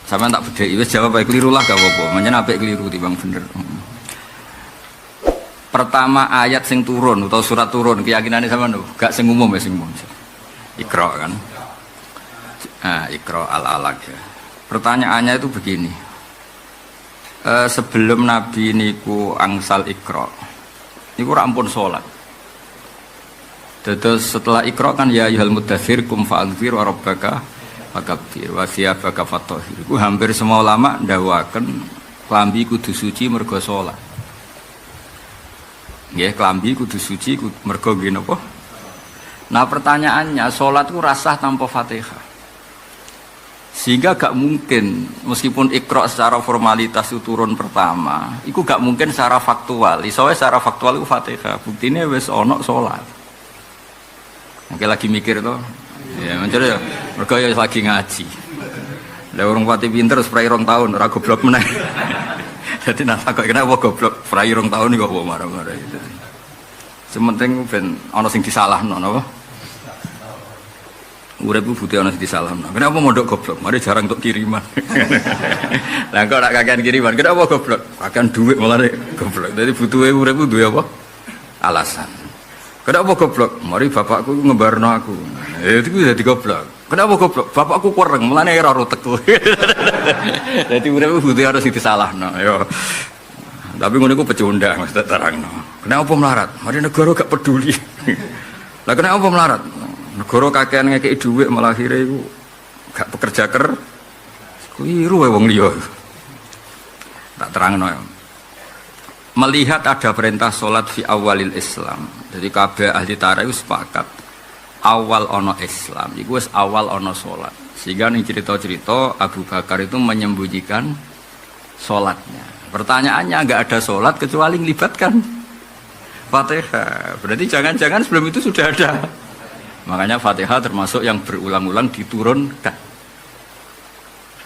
Sampeyan tak bedheki wis jawab ae keliru lah gak apa-apa. Menyang apik keliru timbang bener. Pertama ayat sing turun atau surat turun keyakinane sampean lho, gak sing umum ya sing umum. Iqra kan. Iqra al-alaq ya. Pertanyaannya itu begini. Sebelum Nabi niku angsal Iqra. Niku ora ampun salat. Terus setelah Iqra kan ya ayyuhal muddatsir kum fa'anzir wa rabbaka fakabbir wa thiyabaka fatahhir. Iku hampir semua ulama ndawaken klambi kudu suci mergo salat. Nggih, klambi kudu suci mergo nggih napa? Nah, pertanyaannya salat ku rasah tanpa Fatihah. Sehingga gak mungkin meskipun Iqra secara formalitas itu turun pertama, itu gak mungkin secara faktual. Soalnya secara faktual itu Fatihah. Buktinya wis ana salat. Oke lagi mikir tuh, ya mencari ya, mereka ya lagi ngaji. Lah orang pati pinter, spray rong tahun, ora goblok meneh. Jadi nasa kok kenapa goblok, spray rong tahun ini kok marah-marah gitu. Sementing ben ana sing disalahno, napa? Urip ku butuh ana sing disalahno. Kenapa mondok goblok? Mari jarang untuk kiriman. Lah kok ora kakean kiriman, kenapa goblok? Kakean duit malah goblok. Jadi butuhe urip ku duwe apa? Alasan. Kenapa goblok? Mari bapakku ngebarno aku. Itu jadi goblok. Kenapa goblok? Bapakku kurang, mulane ora rotekku. Jadi urip butuh harus disalahno, ya. Tapi ngono iku pecundang Mas terangno. Kenapa melarat? Mari negara gak peduli. Lah kenapa melarat? Negara kakean ngekeki dhuwit malah akhire iku gak pekerja keliru wae wong liya. Tak terangno ya. Melihat ada perintah sholat fi awalil Islam. Jadi kabeh ahli tarikh sepakat awal ono Islam, itu wis awal ono sholat. Sehingga nih cerita-cerita Abu Bakar itu menyembunyikan sholatnya. Pertanyaannya nggak ada sholat kecuali melibatkan Fatihah. Berarti jangan-jangan sebelum itu sudah ada. Makanya Fatihah termasuk yang berulang-ulang diturunkan.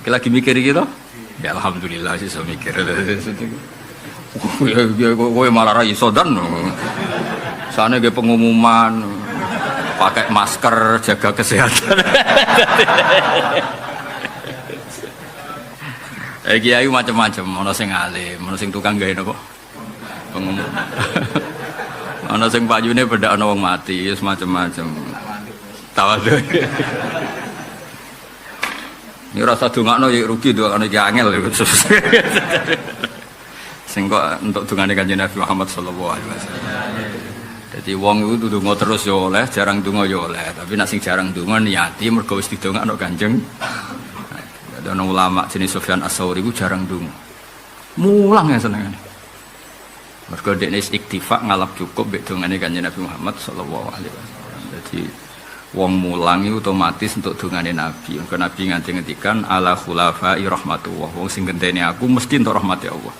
Lagi mikir gitu? Ya alhamdulillah sih saya mikir. Kowe malah ra iso dan sana ge pengumuman pakai masker jaga kesehatan. Kiai macam-macam, ana sing alim, ana sing tukang gawe napa? Pengumuman. Ana sing payune beda ana wong mati, wis macam-macam. Tawadhu. Ini rasa dongakno ya rugi dongakno iki angel. Sing kok untuk dungane Kanjeng Nabi Muhammad sallallahu alaihi wasallam. Jadi wong itu donga terus ya oleh, jarang donga ya oleh. Tapi nek sing jarang donga niati mergo wis didongakno Kanjeng. Ada ulama jenis Sufyan Ats-Tsauri ku jarang donga. Mulang ya senengane. Mergo dekne iktifak ngalap cukup mek dongane Kanjeng Nabi Muhammad sallallahu alaihi wasallam. Jadi wong mulang itu otomatis untuk dongane Nabi. Mergo Nabi nganti ngendikan ala khulafa'i rahmatullah. Wong sing genteni aku mesti untuk rahmati Allah.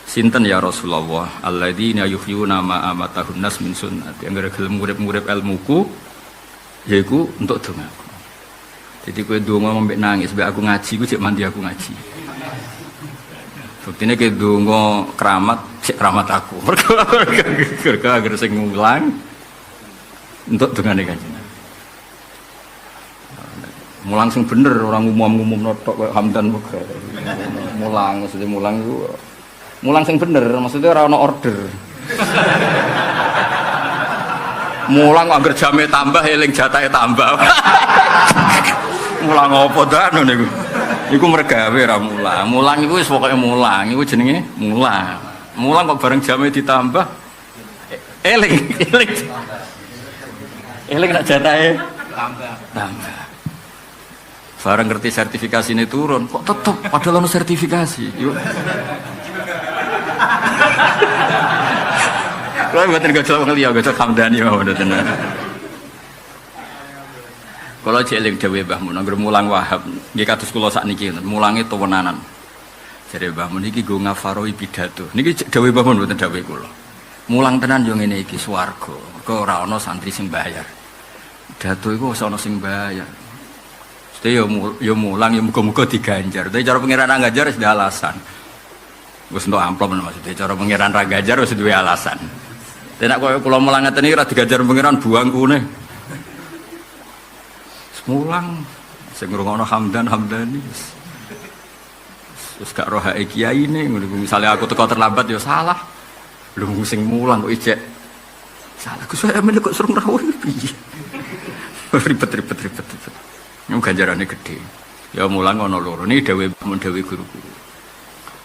Sinten ya Rasulullah alladzina yuhyuna ma amatahun nas min sunnati. Anggere gelem urip-urip ilmuku yaiku untuk dongaku. Jadi kowe donga mbek nangis mbek aku ngaji ku cek mandi aku ngaji. Buktine kowe donga keramat cek keramat aku. Mergo agar sing ngulang untuk dongane Kanjeng. Mulang sing bener orang ngumum-ngumum notok koyo Hamdan Muga. Mulang maksudnya mulang iku mulang sing bener, maksudnya ora ono order. Mulang anggar jame tambah, eling jatahe tambah. Mulang apa dan niku? Iku mergawe ra mulang. Mulang iku wis pokoke mulang, iku jenenge mulang. Mulang kok bareng jame ditambah eling. Eling nak jatahe tambah. Bareng ngerti sertifikasi ini turun, kok tetep padahal ono sertifikasi. Yuk. Kalau buatan gajah orang liya, gajah Hamdani mah udah tenar. Kalau jeling Dewi Bahmun, angger mulang Wahab, nggih kados kula sakniki, mulange tuwenanan. Jare Bahmun iki go ngafaroi pidato. Niki Dewi Bahmun mboten dawuh kula. Mulang tenan yo ngene iki swarga. Kok ora ana santri sing bayar. Pidato iku wis ana sing bayar. Mesti yo mulang yo muga-muga diganjar. Tapi cara pengiran ganjar wis ada alasan. Wis entuk amplop maksudnya cara pengiran ra ganjar wis duwe alasan. Nek koyo kula mulang ngeten iki ra diganjar pengiran buangkune. Mulang sing ngrungokno Hamdani Terus gak roh hake kiai ini, misalnya aku teko terlambat ya salah. Lu sing mulang kok ijek. Salah Gus saya men kok suruh rawuh piye. Ribet. Ini ganjarannya gede. Ya mulang ana loro. Ini dawuh guru-guru.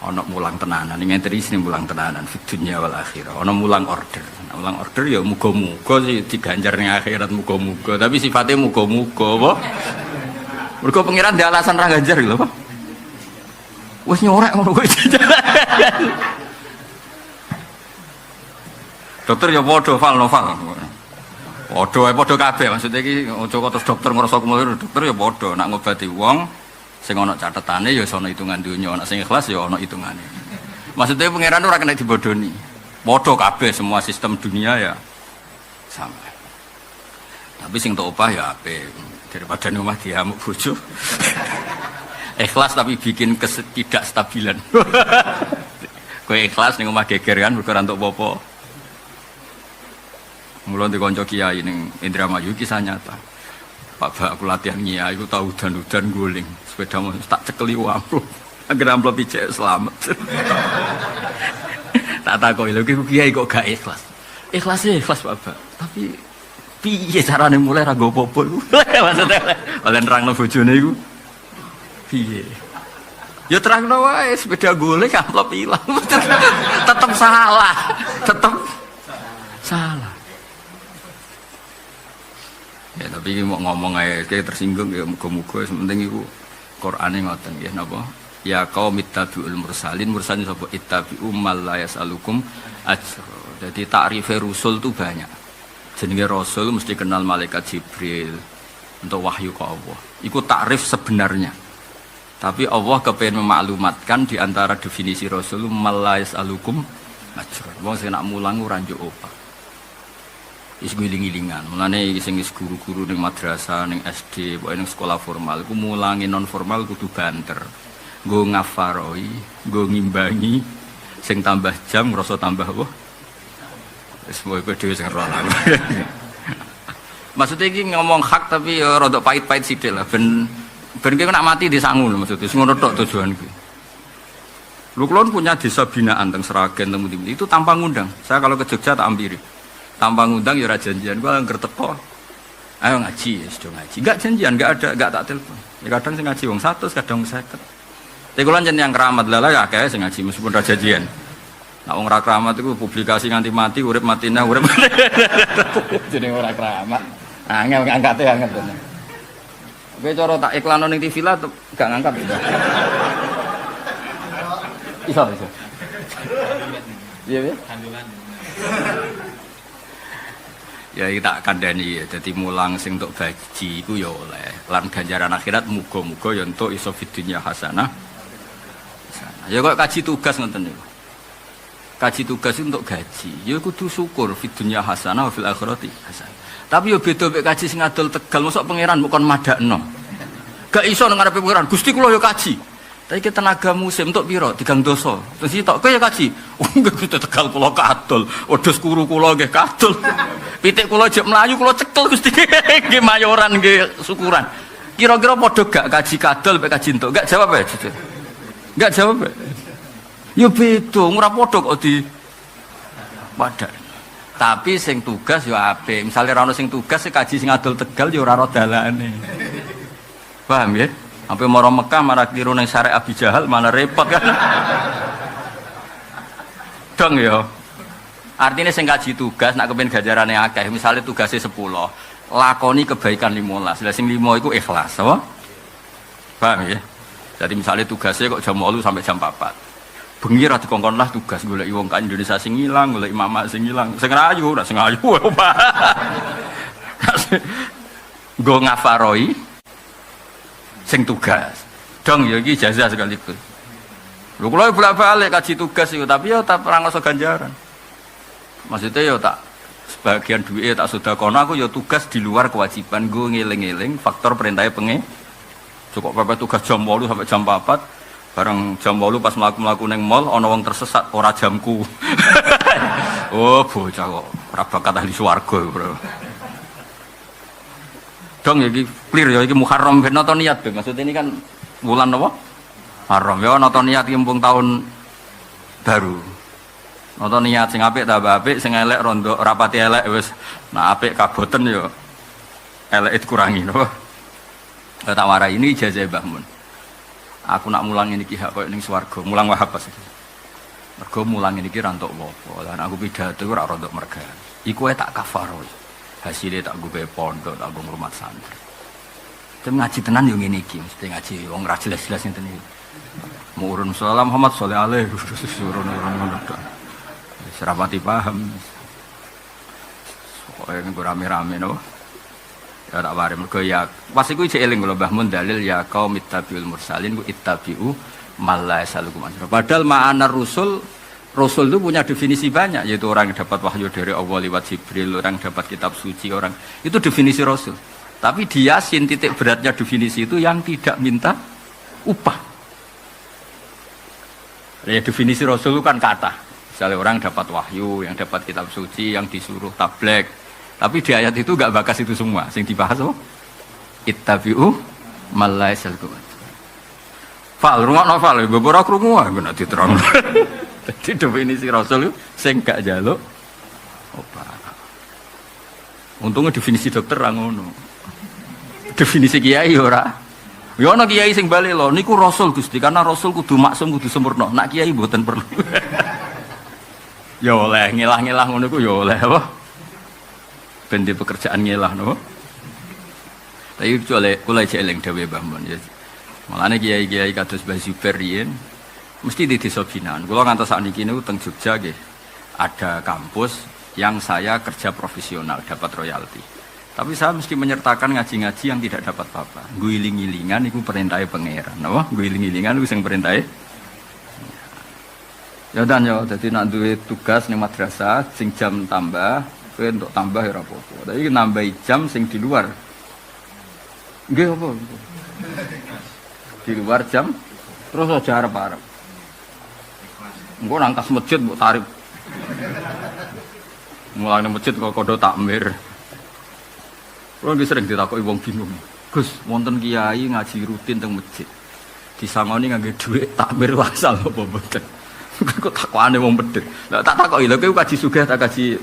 Ana mulang tenanan, ning ngenteni sing mulang tenanan fi dunya wal akhirah. Ana mulang order. Nah, mulang order ya muga-muga sih diganjar ning akhirat muga-muga, tapi sifatnya muga-muga apa? Mergo pangeran ndek alasan ra ganjar lho, apa? Wis nyorek ngono kuwi. Dokter ya padha novel. Padha kabeh maksudnya iki aja kok terus dokter ngrasa kemulih dokter ya padha nak ngobati wong sing ana catetane ya ana hitungan dunya, ana sing ikhlas ya ana hitungane. Maksudnya pangeran ora kena dibodoni. Padha kabeh semua sistem dunia ya sama. Tapi sing tok opah ya apik daripada omah diamuk bojo. Ikhlas tapi bikin ketidakstabilan. Kowe ikhlas ning omah geger kan mergo ora entuk apa-apa. Mula di konco kiai ning Indramayu kisah nyata. Pak aku latihan kiai aku tahu udan-udan guling sepeda motor tak cekeli amplop. Agar amplop ijek selamat. Tak takoki lho kiai kok gak ikhlas. Ikhlas Pak. Tapi piye carane mulai ra go apa-apa iku? Maksudnya oleh nerangno bojone iku. Piye? Ya terangno wae sepeda guling amplop ilang. Tetep salah. Ya tapi mau ngomong aja kayak tersinggung ya muga-muga sementing iku Qur'ane ngoten nggih napa ya qaum ittabi'ul mursalin sapa ittabi'u mal la yasalukum ajra. Jadi takrife rusul itu banyak. Jenenge rasul mesti kenal malaikat Jibril untuk wahyu ke Allah. Iku takrif sebenarnya. Tapi Allah kepengen memaklumatkan di antara definisi rasul mal la yasalukum ajra. Wong sing nak mulang ora njuk opah. Is giling-gilingan, mulane sing guru-guru ning madrasah, ning SD, pokoke ning sekolah formal, iku mulangi non formal kudu banter. Nggo ngafaroi, nggo ngimbangi, sing tambah jam ngrasa tambah apa? Wis kowe dhewe sing ora. Maksudnya iki ngomong hak tapi ya rada pahit-pahit sithik lah ben kowe nak mati disangu lho maksudnya. Ngono tok tujuanku. Lu kulon punya desa binaan teng Sragen teng Mundi. Itu tanpa ngundang. Saya kalau ke Jogja tak ampiri. Tanpa ngundang ya ora janjian, gua angger teko. Ayo ngaji, sudah ngaji. Enggak janjian, enggak tak telepon. Ya kadang sing ngaji wong 100, kadang 50. Tapi kula jeneng yang keramat lah ya akeh sing ngaji meskipun ora janjian. Nek wong ora keramat iku publikasi nganti mati, urip matinah, urip. Jeneng ora keramat. Angel ngangkate angel tenan. Kowe cara tak iklan ning TV lah gak ngangkat. Iso. Iya, kandulan. Ya tak kandhani ya dadi mulang sing entuk gaji iku ya oleh lan ganjaran akhirat muga-muga ya entuk iso fidunya hasanah. Ya kok kaji tugas ngoten niku. Kaji tugas untuk gaji ya kudu syukur fidunya hasanah fil akhirati hasanah. Tapi ya beda mek kaji sing adol Tegal mosok pangeran mok kon madakno. Gak iso nang ngarepe pangeran Gusti kula ya kaji. Tapi kita tenaga musim untuk piro 3 dosa. Terus tok kowe ya kaji. Oh nggih Gusti Tegal kula kadol, wedhus kuru kula nggih kadol. Pitik kula jek mlayu kula cekel Gusti nggih mayoran nggih syukuran. Kira-kira padha gak kaji kadol mek kaji entuk? Gak jawab ya. Gak jawab. Ya beda, ora padha kok di padha. Tapi sing tugas ya apik. Misale ra ono sing tugas kaji sing adol Tegal ya ora ora dalane. Paham ya? Sampai moro Mekah marah tiru nang syarek Abi Jahal mana repot kan. Dong ya. Artinya sing kaji tugas nak kepen ganjarane akeh, misalnya tugasnya 10, lakoni kebaikan 15. Lah sing 5 iku ikhlas, apa? Paham ya? Jadi misalnya tugasnya kok jam 8 sampai jam 4. Bengi ra dikongkon lah tugas golek wong ka Indonesia sing ilang, golek mama sing ilang. Sing ayu, ora sing ayu. Go ngafaroi sing tugas. Dong ya iki jasa sekaligus. Lho kula bolak-balik kaji tugas iku tapi ya tak ora ngrasa ganjaran. Maksudnya ya tak sebagian duit tak sedekahno aku ya tugas di luar kewajiban go ngeling-eling faktor perintahnya pengen. Cukup pepet tugas jam 8 sampai jam 4. Bareng jam 8 pas mlaku-mlaku ning mall ana wong tersesat ora jamku. Oh bocah kok ora bakat ahli swarga bro. Dong ya iki clear ya iki Muharram ben nonton niat be. Maksud ini kan bulan apa? Haram ya nonton niat mumpung tahun baru. Nonton niat sing apik tambah apik, sing elek rondo rapati elek wis. Nah apik kaboten ya elek dikurangi napa. Tak warai ini ijazah Mbah Mun. Aku nak mulang ini ki hak koyo ning swarga, mulang wahab pas. Mergo mulang ini ki ra entuk apa. Lan aku pidato ora rontok merga. Iku tak kafaro. Hasilnya tak gue pondok, tak gue rumah santri. Tapi ngaji tenan yo ngene iki, mesti ngaji wong ra jelas-jelas ngene iki. Murun salam Muhammad sallallahu alaihi wasallam ngono tok. Serapati paham. Pokoke nggo rame-rame no. Ya tak wari mergo ya pas iku isih eling kula Mbah Mun dalil ya qaum ittabiul mursalin ku ittabiu malla yasalukum ajra. Padahal ma'anar Rasul itu punya definisi banyak, yaitu orang yang dapat wahyu dari Allah lewat Jibril, orang yang dapat kitab suci, orang itu definisi Rasul. Tapi di Yasin titik beratnya definisi itu yang tidak minta upah. Ya definisi Rasul itu kan kata. Misalnya orang dapat wahyu, yang dapat kitab suci, yang disuruh tablek. Tapi di ayat itu gak bakas itu semua. Yang dibahas apa? Ittabi'u mallai salkuman. Fal, rumah novel, beberapa krungu gak diterang. Jadi definisi Rasul itu sing gak njaluk obat. Untungnya definisi dokter ra ngono. Definisi kiai ora. Ya ana kiai sing bali lho niku Rasul Gusti karena Rasul kudu maksum kudu sempurna. Nak kiai mboten perlu. Ya oleh ngelah-ngelah ngono iku ya oleh apa? Ben di pekerjaan ngelah napa. Tapi kula eling dhewe Mbah Mun ya. Malane kiai-kiai kados Mbah Zubair riyen mesti di desa binaan. Kalau ngantos saat ini teng Jogja nggih, ada kampus yang saya kerja profesional dapat royalti. Tapi saya mesti menyertakan ngaji-ngaji yang tidak dapat apa-apa. Guiling-gilingan itu perintahnya pangeran. Napa? Guiling-gilingan itu sing perintahnya. Ya dan ya dadi nak duwe tugas ning madrasah sing jam tambah, kowe entuk tambah ya ora apa-apa. Tapi nambahi jam sing di luar. Nggih apa? Di luar jam terus aja arep-arep. Engko nangkas masjid mbok tarif. Mulane masjid kok kodo takmir. Kulo nggih sering ditakoki wong bingung. Gus, wonten kiai ngaji rutin teng masjid. Disangoni nganggo dhuwit takmir wasal apa mboten. Kok takokane wong pedhet. Lah tak takoki lho kowe kaji sugih tak kaji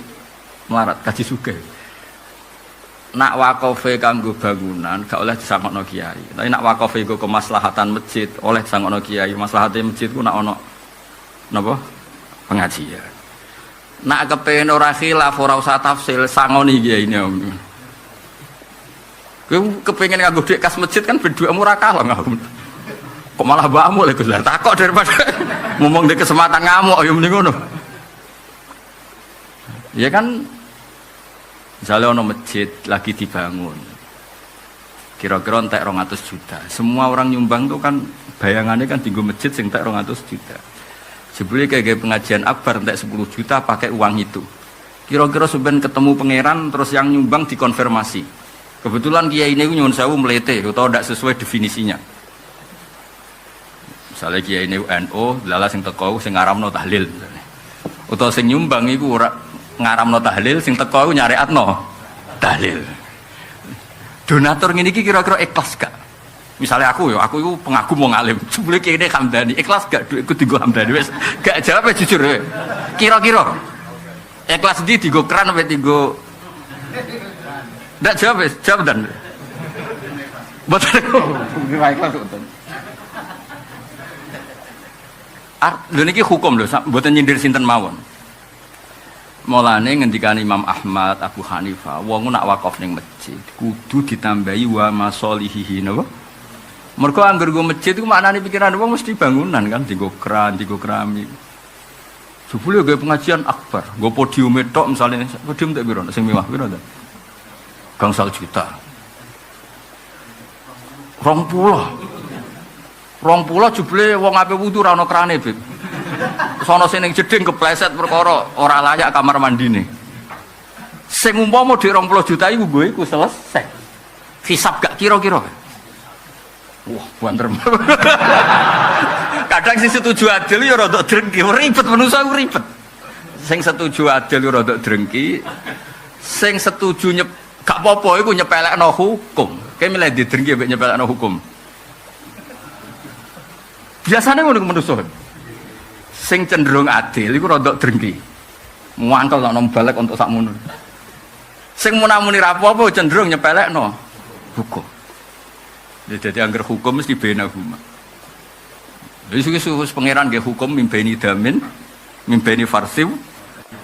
melarat, kaji sugih. Nak wakofe kanggo bangunan gak oleh disangokno kiai. Tapi nak wakofe iku kemaslahatan masjid oleh disangokno kiai. Maslahate masjid ku nak ono napa pengajian. Nak kepengin ora khilaf ora usah tafsil sangoni kiai ini. Kowe kepengin nganggo dhek kas masjid kan berdua murah kalah ngawur. Kok malah mbakmu lho Gus. Takok daripada ngomong di kesempatan ngamuk ya mending ngono. Ya kan misalnya ono masjid lagi dibangun. Kira-kira entek 200 juta. Semua orang nyumbang tuh kan bayangannya kan tinggal masjid sing entek 200 juta. Sebelumnya kayak pengajian akbar entek 10 juta pakai uang itu. Kira-kira sebenarnya ketemu pangeran terus yang nyumbang dikonfirmasi. Kebetulan kiai ini nyuwun sewu melete atau tidak sesuai definisinya. Misalnya kiai ini NU, lala sing teko sing ngaramno tahlil misalnya. Atau sing nyumbang iku ora ngaramno tahlil, sing teko iku nyariatno tahlil. Donatur ngene iki kira-kira ikhlas gak? Misalnya aku itu pengagum wong alim. Sebelum kiai ini Hamdani, ikhlas gak duitku digo Hamdani wis gak jawab jujur we. Kira-kira ikhlas di digo keran apa digo ndak jawab wis, jawab dan. Betul. Ikhlas betul. Lho niki hukum lho, mboten nyindir sinten mawon. Mulane ngendikan Imam Ahmad, Abu Hanifah, wong nak wakaf ning masjid kudu ditambahi wa masolihihi napa? Mergo anggar go masjid iku maknane pikiran wong mesti bangunan kan, dienggo kran, dienggo keramik. Jebule gawe pengajian akbar, nggo podium tok misale podium tak piro sing mewah piro ta? Gangsal juta. 20 jebule wong ape wudu ora ana krane, Bib. Sono sing ning jeding kepleset perkara ora layak kamar mandine. Sing umpama dhek 20 juta iku nggo iku selesai. Hisab gak kira-kira. Wah, banter. Kadang sing setuju adil ya rada drengki, ribet manusa ku ribet. Sing setuju adil ya rada drengki, sing setuju gak apa-apa iku nyepelekno hukum. Kae milih di drengki mek nyepelekno hukum. Biasane ngono manusa. Sing cenderung adil iku rada drengki. Muangkel nek nom balik untuk sakmono. Sing munamuni ra apa-apa cenderung nyepelekno hukum. Jadi angger hukum mesti bena huma. Jadi suwis pangeran nggih hukum mimpeni damin, mimpeni farsiw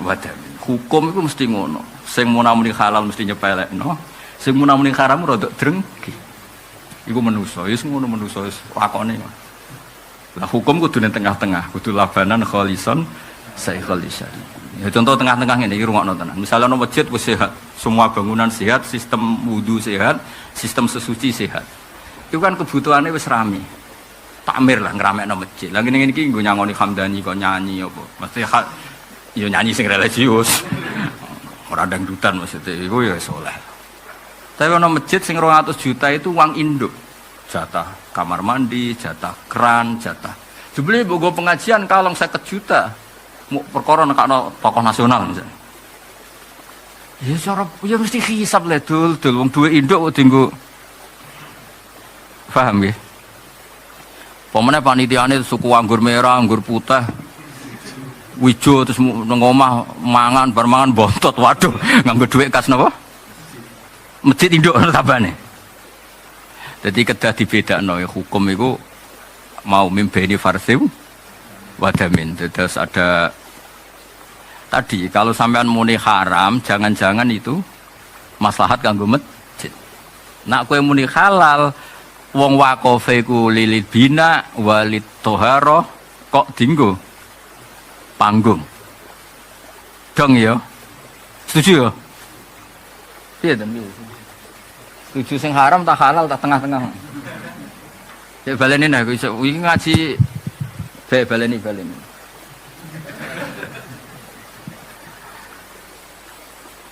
wa damin. Hukum itu mesti ngono. Sing munamuni halal mesti nyepelekno, sing munamuni haram rada drengki. Iku manusa, wis ngono manusa wis lakone. Lah hukum kudu ning tengah-tengah, kudu labanan khalisan saikhal lisan. Ya contoh tengah-tengah ngene iki rungokno tenan. Misalnya ono masjid wis sehat, semua bangunan sehat, sistem wudu sehat, sistem sesuci sehat. Itu kan kebutuhannya wis rame. Takmir lah ngramekno masjid. Lah ngene iki nggo nyangoni Hamdani kok nyanyi apa. Mesti ya nyanyi sing religius. Ora dangdutan maksudnya iku ya saleh. Tapi ono masjid sing 200 juta itu uang induk. Jatah kamar mandi, jatah keran, jatah. Jebule bogo pengajian kalong 50 juta. Mau perkara nekakno tokoh nasional misalnya. Ya cara ya mesti hisab le dul wong duwe induk kok dienggo. Paham nggih? Pemene panitiane suku anggur merah, anggur putih. Wijo terus nang omah mangan bar mangan bontot. Waduh, nganggo dhuwit kas napa? Masjid induk tabane. Jadi kedah dibedakno hukum iku mau mimpeni farsiw wadamin. Terus ada tadi kalau sampean muni haram jangan-jangan itu maslahat kanggo masjid. Nak kowe muni halal wong wakofe ku lilil bina walid toharo kok dinggo panggung. Dong ya. Setuju ya? Piye ten piye? Setuju sing haram tak halal tak tengah-tengah. Ya baleni nek iki ngaji baleni.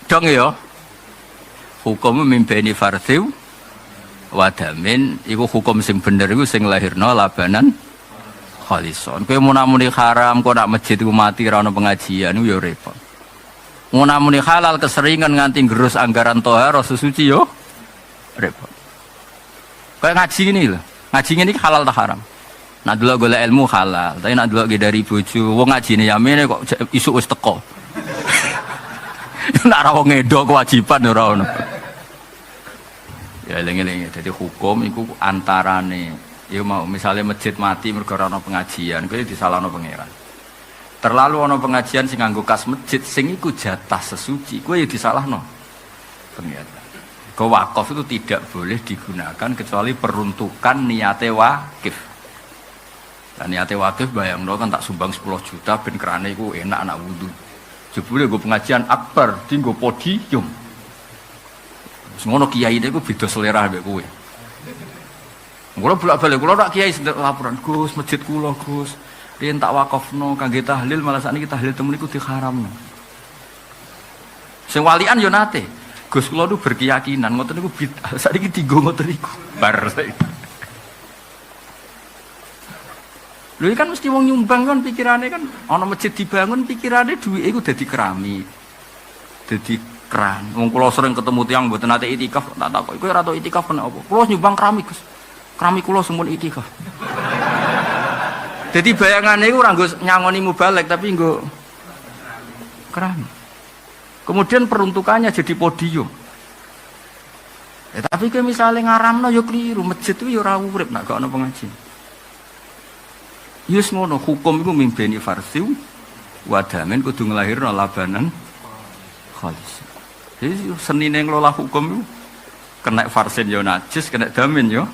Dong ya. Hukum mimpeni farsiw wadamin iku hukum sing bener iku sing lahirna labanan khalison. Kowe munamuni haram kok nak masjid iku mati ra ono pengajian iku ya repot. Munamuni halal keseringan nganti ngerus anggaran toharo sesuci yo repot. Kayak ngaji ini lho. Ngaji ini halal tak haram. Nak delok golek ilmu halal, tapi nak delok dari bojo, wong ngajine yamene kok isuk wis teko. Nak ra wong ngedok kewajiban ora ono. Ya eling-eling dadi hukum iku antarane ya mau misalnya masjid mati mergo ora ono pengajian, kuwi disalahno pangeran. Terlalu ono pengajian sing nganggo kas masjid sing iku jatah sesuci, kuwi ya disalahno pangeran. Wakaf itu tidak boleh digunakan kecuali peruntukan niate wakif. Dan niate wakif bayangno kan tak sumbang 10 juta ben kerane iku enak anak wudu. Jebule nggo pengajian akbar dienggo podium. Semono kiai niku beda selera mbek kowe. Kula bolak-balik kula tak kiai laporan, Gus, masjid kula, Gus. Riyen tak wakafno kangge tahlil malah sakniki tahlil temen iku diharamno. Sing walian yo nate. Gus kula nu berkeyakinan ngoten niku bid'ah. Sakniki dienggo ngoten niku. Bar saiki. Lho kan mesti wong nyumbang kan pikirane kan ana masjid dibangun pikirane duwike iku dadi keramik. Dadi keran. Wong kula sering ketemu tiyang mboten nate itikaf tak takoki kowe ora tau itikaf kena apa? Kula nyumbang keramik, Gus. Keramik kula semun itikaf. Dadi bayangane iku ora nggo nyangoni mubalek tapi nggo keramik. Kemudian peruntukannya jadi podium. Tapi kowe misale ngaramno ya kliru, masjid itu ya ora urip nek gak ana pengajian. Yus ngono hukum iku mimpeni farsiw wadamen kudu nglahirno labanan khalis. Jadi senine ngelola hukum iku kena farsin yo najis, kena damin yo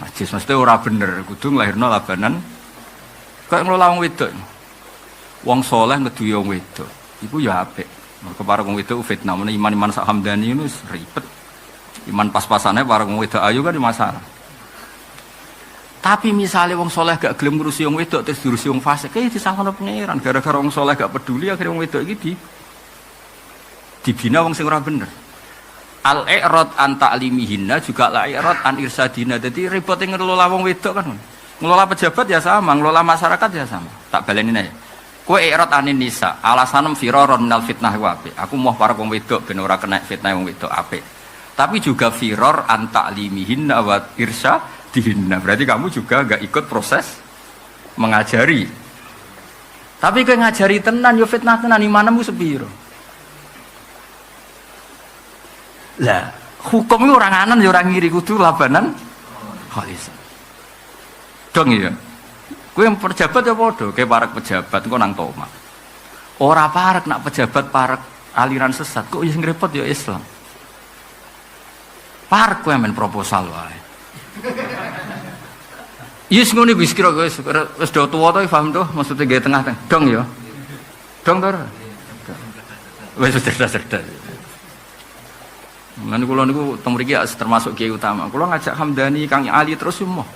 najis. Mesti ora bener, kudu nglahirno labanan. Kayak ngelola wong wedok. Wong saleh ngeduwe wong wedok. Iku ya apik. Mergo para wong wedok fitnah men iman-iman sak Hamdani itu ribet. Iman pas-pasane para wong wedok ayu kan masalah. Tapi misalnya wong soleh gak gelem ngurusi wong wedok terus diurusi wong fasik, kayak disalahno pangeran. Gara-gara wong soleh gak peduli akhirnya wong wedok iki dibina wong sing ora bener. Al-i'rad an ta'limihinna juga al-i'rad an irsadina. Jadi repotnya ngelola wong wedok kan. Ngelola pejabat ya sama, ngelola masyarakat ya sama. Tak baleni aja. Kowe i'rad anin nisa, alasanem firaron minal fitnah wa apik. Aku mau para wong wedok ben ora kena fitnah wong wedok apik. Tapi juga firor an ta'limihinna wa irsa dihinna. Berarti kamu juga enggak ikut proses mengajari. Tapi kowe ngajari tenan yo fitnah tenan imanmu sepiro. Lah, hukum itu orang anan ya orang ngiri kudu labanan khalis. Dong ya. Kowe yang pejabat ya padha, kayak para pejabat engko nang Toma. Ora parek nak pejabat parek aliran sesat kok yang repot ya Islam. Parek kowe men proposal wae. Yes ngono wis kira wis do tuwa to paham to maksudnya gawe tengah dong ya. Dong to. Wis cerdas. Lan kula niku teng mriki termasuk kiai utama. Kula ngajak Hamdani, Kang Ali terus semua.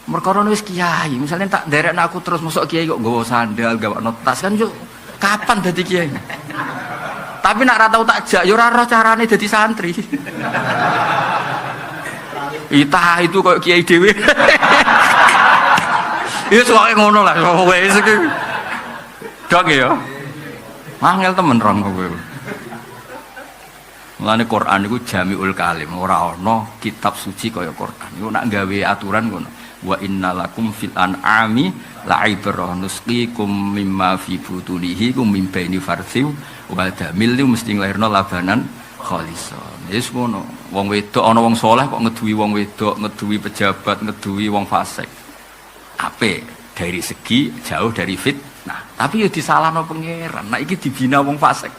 Merkara wis kiai, misalnya tak nderekno aku terus mosok kiai kok nggawa sandal, gawa tas kan yo kapan dadi kiai? Tapi nak ra tau tak jak yo ora roh carane dadi santri. Itah itu kok kiai dhewe. Ya soalnya ngono lah, wis iki. Dok ya. Angel temen rong kowe. Mulane Quran iku jamiul kalim, ora ana kitab suci kaya Quran. Iku nak gawe aturan ngono. Wa innalakum fil an'ami la'ibrah nusqikum mimma fi butunihi kum min baini farthiw wa damil mesti nglairno labanan khalisan. Wis ngono. Wong wedok ana wong saleh kok ngeduwi wong wedok, ngeduwi pejabat, ngeduwi wong fasik. Apik dari segi jauh dari fitnah. Tapi yo disalahno pangeran. Nek iki dibina wong fasik.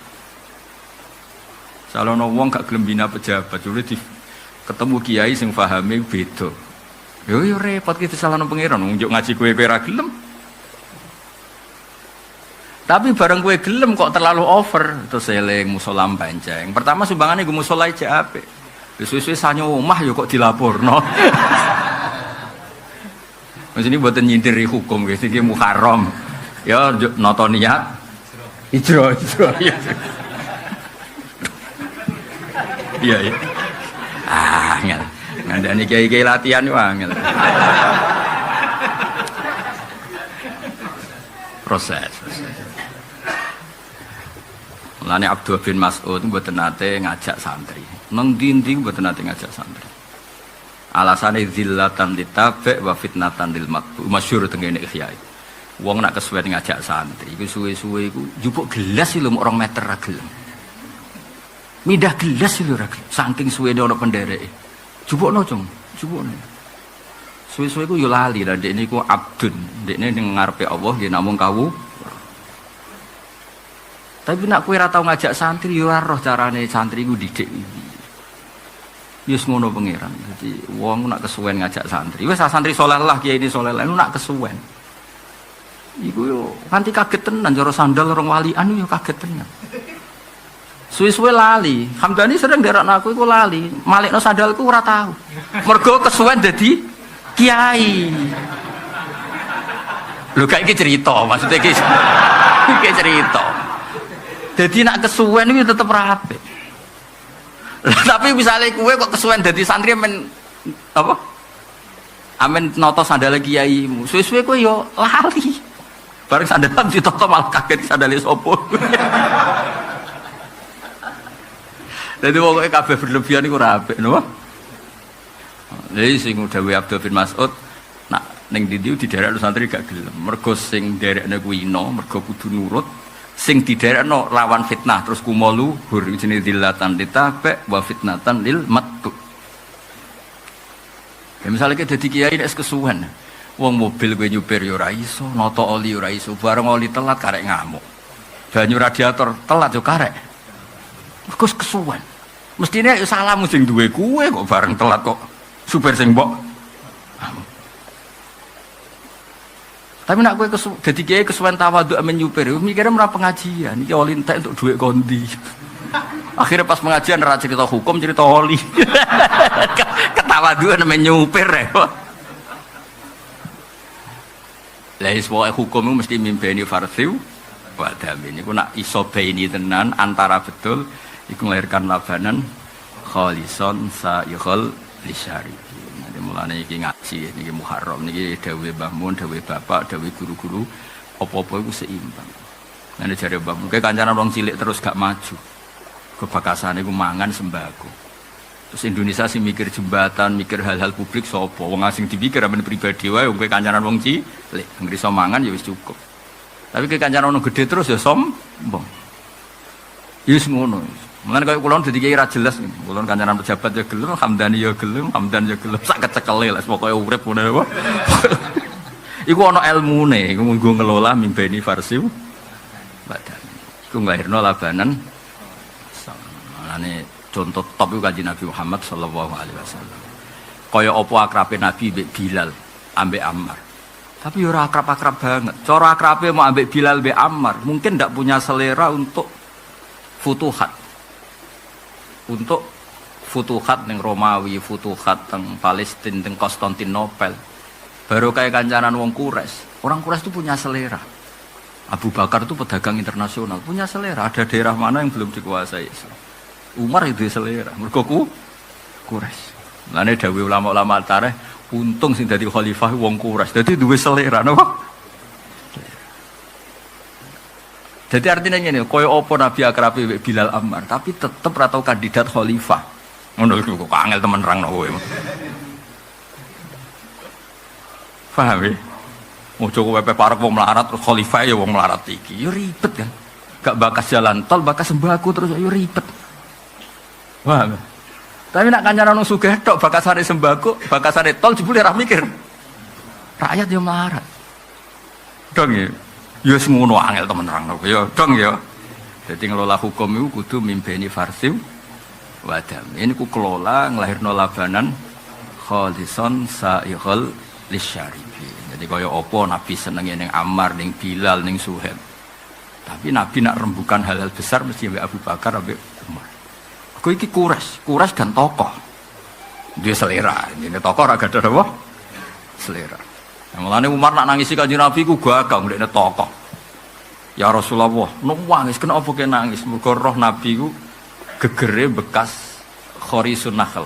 Salono wong gak gelem bina pejabat, jare ketemu kiai sing pahame beda. Yo repot ki disalahno pangeran, njuk ngaji kowe ora gelem. Tapi bareng kowe gelem kok terlalu over, terus eling musala Banjeng. Pertama sumbangane nggo musala jek apik. Wis-wis sanyo omah yo kok dilaporno. Mas ini mboten nyindiri hukum guys, iki muharram. Ya nata niat ijra. Iya. Angel. Ngandani kiai-kiai latihan yo angel. Proses. Mulane Abdul bin Mas'ud mboten nate ngajak santri. Nang ndi-ndi mboten nate ngajak santri. Alasane zillatan ditabe wa fitnatan lil matbu. Masyhur teng kene kiai. Wong nak kesuwen ngajak santri iku suwe-suwe iku njupuk gelas lho 2 meter ra gelem. Midah gelas lho ra gelem. Saking suwene ana pendereke. Jupukno, Cung. Jupukno. Suwe-suwe ku yo lali lah ndek niku abdun. Ndekne ning ngarepe Allah nggih namung kawu. Tapi nak kowe ora tau ngajak santri yo ora roh carane santri ku didik iki. Wis ngono pangeran. Dadi wong nak kesuwen ngajak santri. Wis santri saleh lah kiai ini saleh lah nak kesuwen. Iku yo nganti kaget tenan cara sandal orang walian yo kaget tenan. Suwe-suwe lali. Hamdani sering nderakno aku iku lali. Malikno sandalku ora tahu. Mergo kesuwen dadi kiai. Lho kayak iki cerita, maksudnya iki cerita. Jadi nak kesuwen itu tetap rapi. Tapi misalnya kue kok kesuwen dadi santri men apa? Amen noto sandal kiaimu. Suwe-suwe kue yo lali. Bareng sandalan ditoto malah kaget sandale sapa. Jadi pokoknya kabeh berlebihan iku ora apik, napa? Jadi sing dawuh Abdul bin Mas'ud nak ning ndi di daerah santri gak gelem. Mergo sing derekne kuwi ino, mergo kudu nurut. Sing diderekno lawan fitnah terus kumolu hur jenenge dillatan ditabe wa fitnatan lil mattu. Ya misalnya kita dadi kiai nek kesuwen. Wong mobil kowe nyupir yo ora iso, nata oli ora iso, bareng oli telat karek ngamuk. Banyu radiator telat yo karek. Mergo kesuwen. Mestine yo salam sing duwe kowe kok bareng telat kok supir sing mbok. Tapi nak kowe dadi kiai kesuwen tawadhu amen nyupir, mikire ora pengajian, iki oli entek untuk dhuwit kondi. Akhirnya pas pengajian ora cerita hukum, cerita oli. Ketawadhuan amen nyupir ya. Lah semua hukum itu mesti mimpeni farsiw wa damin. Iku nak iso baini tenan antara betul iku melahirkan labanan khalison sa'ikhul lisyari. Nanti mulane iki ngaji niki Muharram niki dawuhe Mbah Mun, dawuhe bapak, dawuhe guru-guru apa-apa iku seimbang. Nanti jare Mbah Mun kancane wong cilik terus gak maju. Kebakasan iku mangan sembako. Terus Indonesia sih mikir jembatan, mikir hal-hal publik sapa? Wong asing dipikir amen pribadi wae, kowe kancanan wong cilik, nggri iso mangan ya wis cukup. Tapi ke kancanan wong gede terus ya sombong. Ya wis ngono. Mulane kaya kula dadi kiai ra jelas, kula kancanan pejabat ya gelem, hamdan ya gelem, sak kecekele lah pokoke urip ngono apa. Iku ana ilmune, iku mung ngelola mimbeni farsiu badan. Iku nglahirno labanan. Mulane contoh top itu Kanjeng Nabi Muhammad sallallahu alaihi wasallam. Kaya apa akrabe Nabi mbek Bilal ambek Ammar. Tapi ora akrab-akrab banget. Cara akrabe mau ambek Bilal mbek Ammar, mungkin ndak punya selera untuk futuhat. Untuk futuhat ning Romawi, futuhat teng Palestina, teng Konstantinopel. Baru kayak kancanan wong Quraisy. Orang Quraisy itu punya selera. Abu Bakar itu pedagang internasional, punya selera. Ada daerah mana yang belum dikuasai Islam. Umar itu selera, mergo Quraisy. Lane dawuh ulama-ulama tarikh, untung sing dadi khalifah wong Quraisy. Dadi duwe selera napa? Jadi artinya ngene, koyo apa Nabi akrabe Bilal Ammar, tapi tetep ra tau kandidat khalifah. Ngono iku kok angel temen nerangno kowe. Paham ya? Ojo kowe parek wong melarat terus khalifah ya wong melarat iki. Ya ribet kan. Gak bakas jalan tol, bakas sembako terus ya ribet. Wah, tapi nak kancanan wong sugih tok bakasane sembako, bakasane tol jebule ra mikir. Rakyat yo melarat. Dong ya. Ya semono angel temen nerangno ya, dong ya. Dadi ngelola hukum iku kudu mimpeni farsiu wadam. Ini ku kelola nglahirno labanan khalison saighal lisyaribi. Jadi kaya apa Nabi senenge ning Ammar, ning Bilal, ning Suhaib. Tapi Nabi nak rembukan hal-hal besar mesti ambek Abu Bakar, ambek Umar. Kau iki Quraisy dan tokoh. Dia selera. Ini tokoh ora gadah apa? Selera. Mulane Umar nak nangisi Kanjeng Nabi ku gagah ndekne tokoh. Ya Rasulullah, nangis kenapa kowe nangis? Mergo roh Nabi ku gegere bekas khorisun nakhl.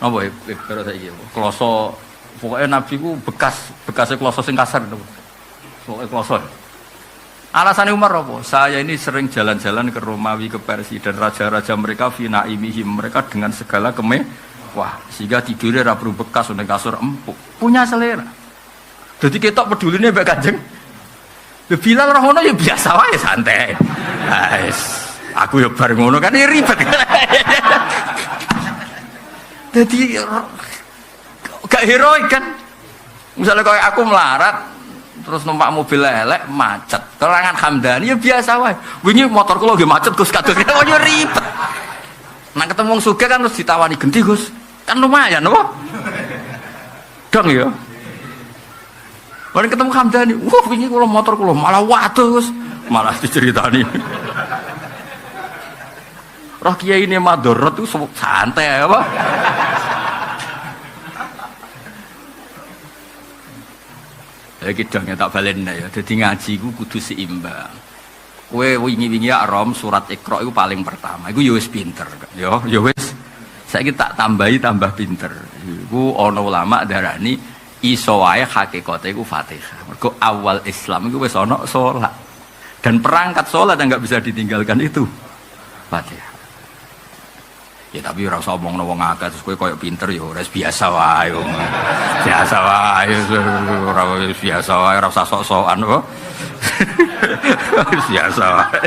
Napa karo saiki? Kloso pokoke Nabi ku bekasnya kloso sing kasar to. Pokoke kloso. Alasannya Umar apa? Saya ini sering jalan-jalan ke Romawi, ke Persia dan raja-raja mereka finaimihim, mereka dengan segala wah, sehingga tidurnya ra perlu bekas ning kasur empuk. Punya selera. Jadi ketok peduline mbek Kanjeng. Bilal roh ngono ya biasa wae santai. Aku ya bar ngono kan ya ribet. Jadi gak heroik kan. Misalnya kayak aku melarat terus numpak mobil elek macet. Kelangan Hamdani ya biasa wae. Wingi motor kula nggih macet Gus kados. Oh ya ribet. Nah ketemu wong sugih kan terus ditawani genti Gus. Kan lumayan apa? Dong ya. Bareng ketemu Hamdani, wah wingi kula motor kula malah waduh Gus. Malah diceritani. Roh kiai ini madharat itu santai apa? Ya kidang tak balen ya. Dadi ngaji ku kudu seimbang. Kowe wingi-wingi Rom surat Iqra iku paling pertama. Iku ya wis pinter. Ya wis. Saiki tak tambahi tambah pinter. Iku ana ulama darani iso wae hakikate iku Fatihah. Mergo awal Islam iku wis ana salat. Dan perangkat salat yang enggak bisa ditinggalkan itu Fatihah. Ya tapi ora usah omongno wong akeh terus kowe koyo pinter ya ora biasa wae. Biasa wae ora biasa wae ora usah sok-sokan kok. Biasa wae.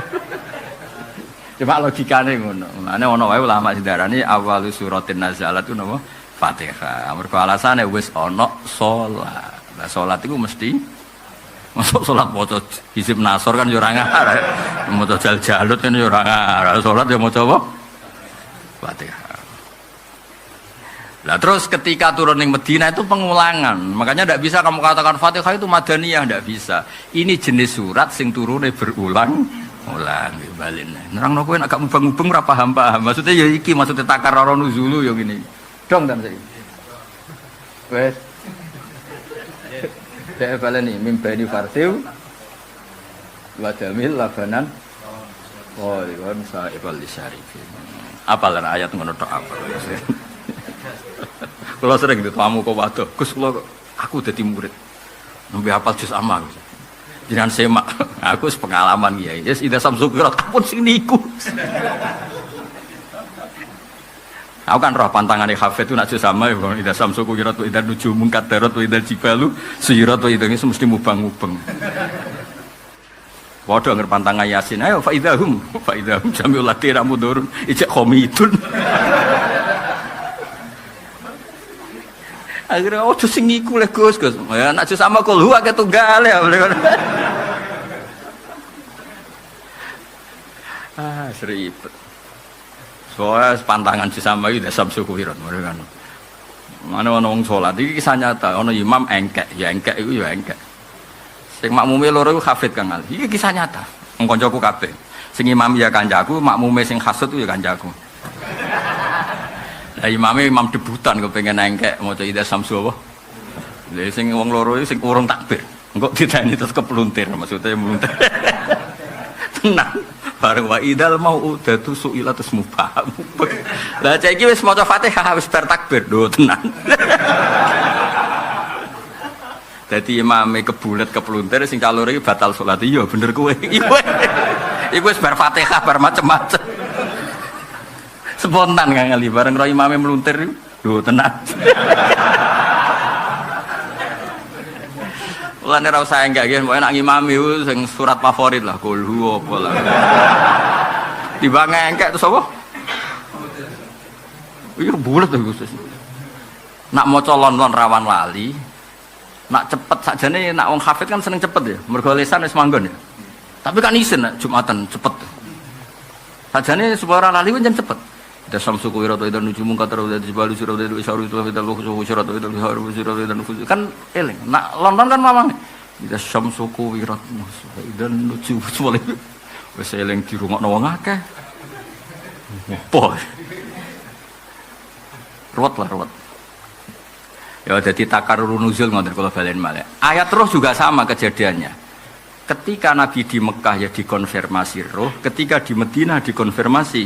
Cuma logikane ngono. Mane ana wae ulama sing darani awal suratin nazalat itu napa? Fatihah. Mergo alasane wis ana salat. Lah salat iku mesti masuk salat maca hizib nasor kan ya ora ngarep. Maca jal-jalut kan ya ora ngarep. Salat ya maca apa? Fatihah. Nah terus ketika turun di Medina itu pengulangan. Makanya tidak bisa kamu katakan Fatihah itu Madaniyah, tidak bisa. Ini jenis surat sing turunnya berulang-ulang. Balin. Nerang kowe agak mubeng-mubeng ora paham-paham. Maksudnya ya iki maksudnya takarrara nuzulu ya gini. Dong dan saya. Wes. Dek baleni mimbani farsiu wa jamil labanan. Oh, iwan sa'ibal lisyarifin. Apal ayat ngono tok apa. Kula sering ditamu kok waduh, Gus kula aku dadi murid. Nembe hafal juz amma. Jenengan semak, aku wis pengalaman kiai. Yes ida samsukirat pun sing niku. Aku kan roh pantangane hafid itu nak sama ya, ida samsuku wirat wa ida nujumun kadarat wa ida jibalu suyirat wa ida ini mesti mubang-mubeng. Waduh anger pantangan Yasin, ayo faidahum jamiul ladina mudurun ijak komidun. Akhirnya tuh sing iku le Gus. Ya nak sama kulhu akeh tunggal ya. Seribet. Soalnya pantangan sama itu samsu kuwirat mereka kan. Mana wong salat iki kisah nyata, ana imam engkek, ya engkek iku ya engkek. Sing makmume loro iku hafid Kang Ali. Iki kisah nyata. Wong kancaku kabeh. Sing imam ya kancaku, makmume sing hasud ya kancaku. Lah imame imam debutan kepengin engkek maca ida samsu apa. Lha sing wong loro iki sing urung takbir. Engko ditani terus kepluntir maksudnya meluntir. Tenang. Bareng wa idal mau'udatu su'ilatus mubah. Lah cek iki wis maca Fatihah wis bar takbir lho tenan. Dadi imame kebulet kepluntir sing calore iki batal salat. Iya bener kowe. Iku wis bar Fatihah bar macem-macem. Spontan Kang Ali bareng ro imame meluntir lho tenan. Mulane ra usah enggak nggih, pokoke nek imam iku sing surat favorit lah, kulhu apa lah. Timbang engkek terus apa? Iya bulet to Gus. Nak maca lon-lon rawan lali. Nak cepet sakjane nak wong hafid kan seneng cepet ya, mergo lisan wis manggon ya. Tapi kan isin nak Jumatan cepet. Sakjane supaya ora lali kan cepet. Kita samsu kuwirat itu nujumun kataru dari balu sirah dari isyaru itu kita luhu sirah itu haru sirah dan kan eling. Nak London kan mamang. Kita samsu kuwirat dan nujumun semua itu. Wes eling di rumah nawang akeh. Apa? Ruwet lah ruwet. Ya jadi takarrur nuzul ngoten kula balen malih. Ayat roh juga sama kejadiannya. Ketika Nabi di Mekah ya dikonfirmasi roh, ketika di Madinah dikonfirmasi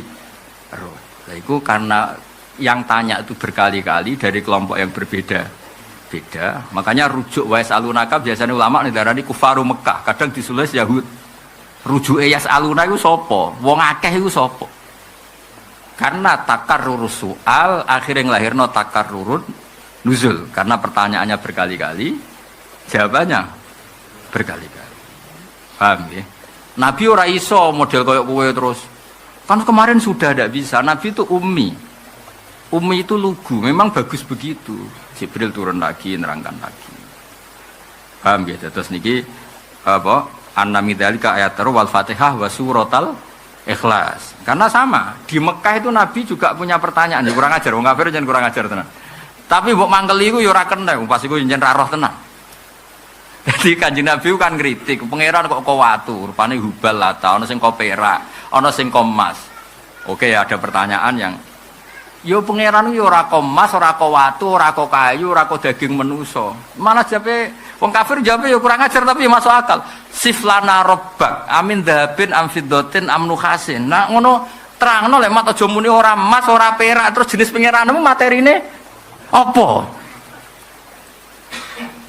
roh. Nah, itu karena yang tanya itu berkali-kali dari kelompok yang berbeda-beda. Makanya rujuk wa yas'alunaka biasanya ulama darani kufaru Mekah, kadang disulis Yahud. Rujuke yas'aluna iku sapa? Wong akeh iku sapa? Karena takarrur soal akhirnya nglahirno takarrurun nuzul karena pertanyaannya berkali-kali, jawabannya berkali-kali. Paham ya? Nabi ora iso model koyo kowe terus. Kan kemarin sudah tidak bisa. Nabi itu ummi. Ummi itu lugu. Memang bagus begitu. Jibril turun lagi, nerangkan lagi. Paham ya? Terus niki apa? An-nami dzalika ayatul wal Fatihah wa suratal Ikhlas. Karena sama. Di Mekah itu Nabi juga punya pertanyaan. Ya, kurang ajar. Wong kafir jangan kurang ajar tenan. Tapi mbok mangkeli iku ya ora kena. Pas iku njen ra roh tenan. Jadi Kanjeng Nabi kan kritik, pangeran kok watu, rupane hubal lata, ana sing kok perak, ana sing emas. Oke, ada pertanyaan yang yo pangeran yo ora emas, ora watu, ora kayu, ora daging manusa. Malah jape wong kafir jape yo kurang ajar tapi masuk akal. Siflana rabbak, amin dhahabin am fiddatin am nukhasin. Nah ngono terangno lek mat aja muni ora emas, ora perak, terus jenis pangeranmu materine apa?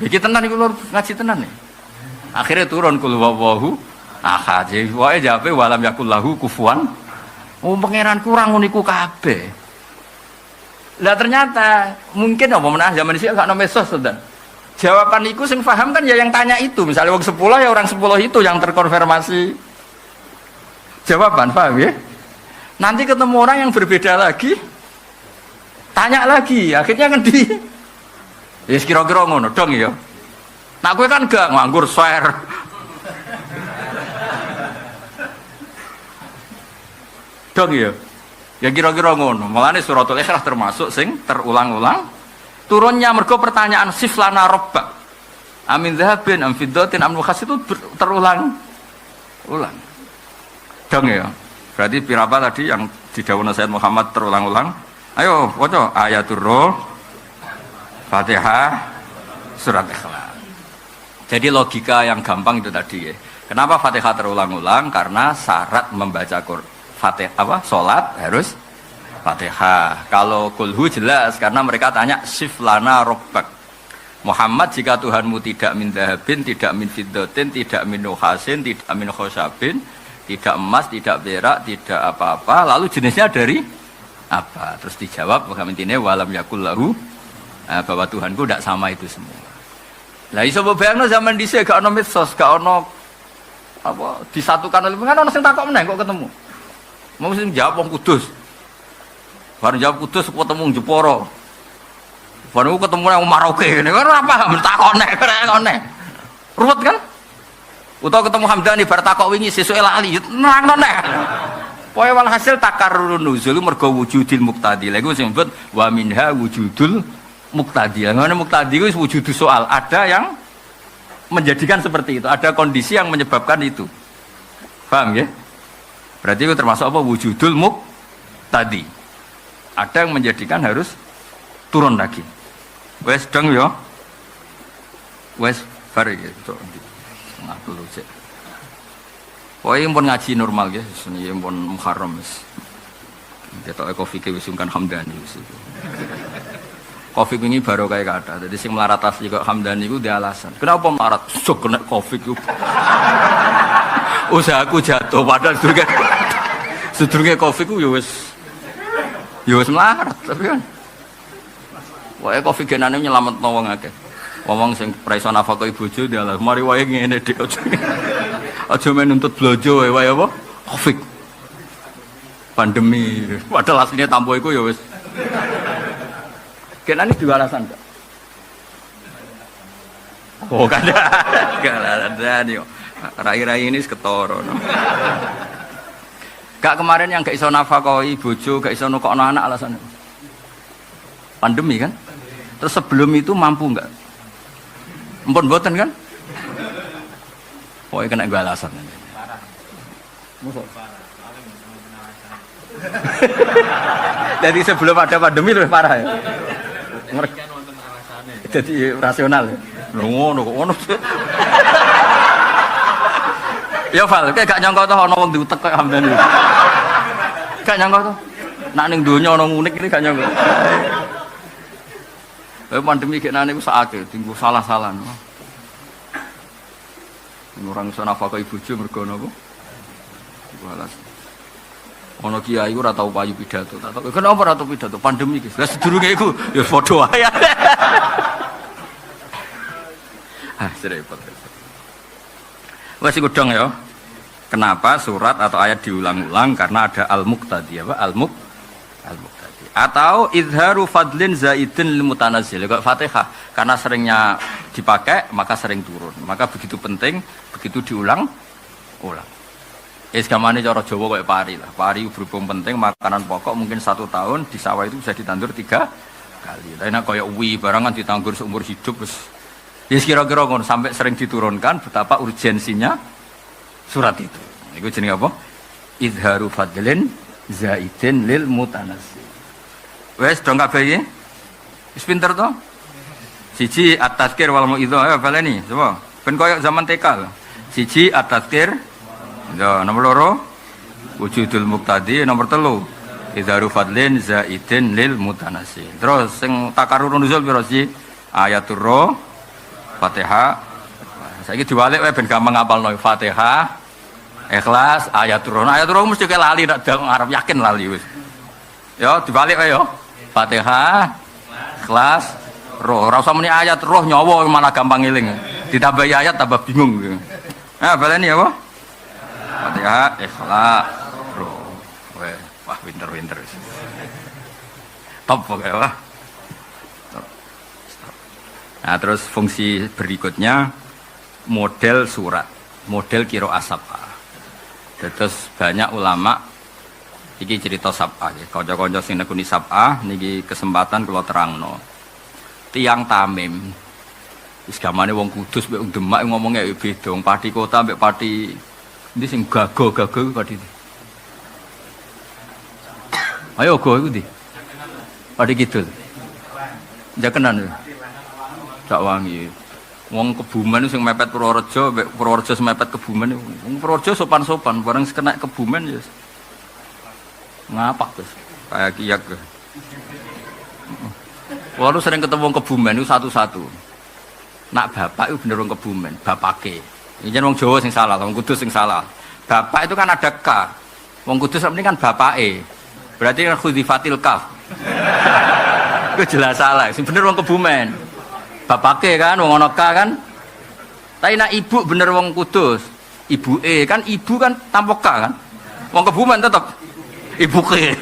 Iki tenan iku lur ngaji tenan nih. Akhirnya turun kul wawahu ahad. Wae jape walam yakul lahu kufuwan. Oh pangeran kurang uniku kabeh. Lah ternyata mungkin apa menah zaman dhisik gak ono mesos to, Dan. Jawaban iku sing paham kan ya yang tanya itu. Misalnya wong 10 ya orang 10 itu yang terkonfirmasi jawaban, paham ya? Nanti ketemu orang yang berbeda lagi tanya lagi, akhirnya kan di ya kira-kira ngono dong ya. Nah gue kan gak nganggur share. Dong ya. Ya kira-kira ngono. Mulane suratul Ikhlas termasuk sing terulang-ulang. Turunnya mergo pertanyaan siflana rabbak. Amin dzahabin am fiddatin am nukhas itu terulang. Ulang. Dong ya. Berarti pirapa tadi yang didhawuhna Sayyid Muhammad terulang-ulang. Ayo waca ayatul roh Fatihah, surat Ikhlas. Jadi logika yang gampang itu tadi ya. Kenapa Fatihah terulang-ulang? Karena syarat membaca Fatihah salat harus Fatihah. Kalau kulhu jelas karena mereka tanya siflana rabbak. Muhammad jika Tuhanmu tidak min dhahabin, tidak min fiddatin, tidak min nukhasin, tidak min khosabin, tidak emas, tidak perak, tidak apa-apa, lalu jenisnya dari apa? Terus dijawab intinya walam yakul lahu bahwa Tuhanku tidak sama itu semua. Lah iso bayangno zaman dhisik gak ono medsos, gak ono apa disatukan oleh kan ono sing takok meneh kok ketemu. Mau sing jawab wong Kudus. Baru jawab Kudus ketemu Jepara. Baru ketemu nang Maroke ngene kan ora paham takone kene. Ruwet kan? Utawa ketemu Hamdani bar takok wingi sesuke lali nerangno neh. Pokoke walhasil takarrurun nuzul mergo wujudil muqtadi. Lha iku sing disebut wa minha wujudul muqtadi. Ngene muqtadi itu wujudus soal, ada yang menjadikan seperti itu, ada kondisi yang menyebabkan itu. Paham ya? Berarti itu termasuk apa? Wujudul muqtadi. Ada yang menjadikan harus turun lagi. Wes dong ya. Wes bar iki. Ngaku lu sik. Pokoke pun ngaji normal ya, seni pun Muharram wis. Ketok kopi ke wis sungkan Hamdani wis. Kopi ini baru kayak kata. Jadi sing melarat asli kok Hamdani iku dia alasan. Kenapa melarat? Sok kena kopi iku. Usahaku jatuh padahal sedurunge kopi ku ya wis melarat tapi kan. Wae kopi genane nyelametno wong akeh. Wong sing praiso nafkah bojo dia lah. Mari wae ngene dik. Aja men nuntut blojo wae apa? Covid. Pandemi. Padahal aslinya tampo iku ya wis. Kenane dua alasan kok. Oh kan ada nih. Rai-rai ini seketoro. No. Gak kemarin yang gak iso nafkahi bojo, gak iso nukokno anak alasannya. Pandemi kan? Terus sebelum itu mampu enggak? Empun mboten kan? Pokoknya kena gue alasan. Jadi sebelum ada pandemi lebih parah ya? Jadi rasional ya? Ngono. Ya Val, kayak gak nyangka tuh ono wong diutek kayak Hamdan itu. Gak nyangka tuh. Nak ning donya ono unik ini gak nyangka. Pandemi kayak nane wis akeh, tinggu salah-salah. Orang iso nafkah ibu bojo mergo napa? Balas. Ono kiai ora tau payu pidato. Tak tahu kenapa ora tau pidato pandemi iki. Lah sedurunge iku ya padha wae. Repot. Wes iku dong ya. Kenapa surat atau ayat diulang-ulang? Karena ada al-muqtadi apa? Al-muqtadi. Atau izharu fadlin zaidin lil mutanazzil. Kok Fatihah karena seringnya dipakai maka sering turun. Maka begitu penting, begitu diulang. Gamane cara Jawa kayak pari lah. Pari berhubung penting makanan pokok mungkin 1 tahun di sawah itu bisa ditandur 3 kali. Tapi nek kayak barangan ditandur seumur hidup wis. Yes, kira-kira ngono sampai sering diturunkan betapa urgensinya surat itu. Iku jenenge apa? Izharu fadlin zaidin lil mutanazzi. Wes dong kabeh iki. Wis pinter to? Siji at-tazkir wal mau'izah, ayo baleni, coba. Ben koyo zaman TK lho. Siji at-tazkir. Ya, nomor 2 wujudul muqtadi, nomor 3 izharu fadlin zaidin lil mutanazzi. Terus sing takarrurun nuzul piro sih? Ayatul Roh Fatihah. Saiki diwalik wae ben gampang ngapalno Fatihah, Ikhlas, Ayatul Roh. Ayatul Roh mesti lali nek arep yakin lali wis. Ya dibalik wae ya. Fatihah, Ikhlas, Roh. Ora usah muni ayat Roh nyawa malah gampang eling. Ditambah ayat tambah bingung. Nah, baleni apa? Fatihah, Ikhlas, Roh. Wah, pinter wis. Top pokoke wah. Nah, terus fungsi berikutnya model surat, model qiraah sab'ah. Terus banyak ulama iki cerita sab'ah ya. Kanca-kanca sing nekuni sab'ah niki kesempatan kula terangno. Tiang Tamim. Wis gamane wong Kudus mek wong Demak ngomongnya beda, wong Pati Kota mek Pati ndi sing gago-gago iku Pati. Ayo go iku ndi? Pati Kidul. Jakenan. Gak wangi. Wong Kebumen sing mepet Purworejo, Purworejo sing mepet Kebumen. Wong Purworejo sopan-sopan, bareng kena Kebumen ya. Ngapak terus. Kayak kiyak. Walu sering ketemu wong Kebumen itu satu-satu. Nak bapak itu bener wong Kebumen, bapake. Ini wong Jawa sing salah, wong Kudus sing salah. Bapak itu kan ada K. Wong Kudus ini kan bapake. Berarti kan khudifatil kaf. Itu jelas salah. Sing bener wong Kebumen. Bapake kan wong ana ka kan. Tapi nak ibu bener wong Kudus. Ibuke kan ibu kan tanpa ka kan. Wong Kebumen tetep ibuke.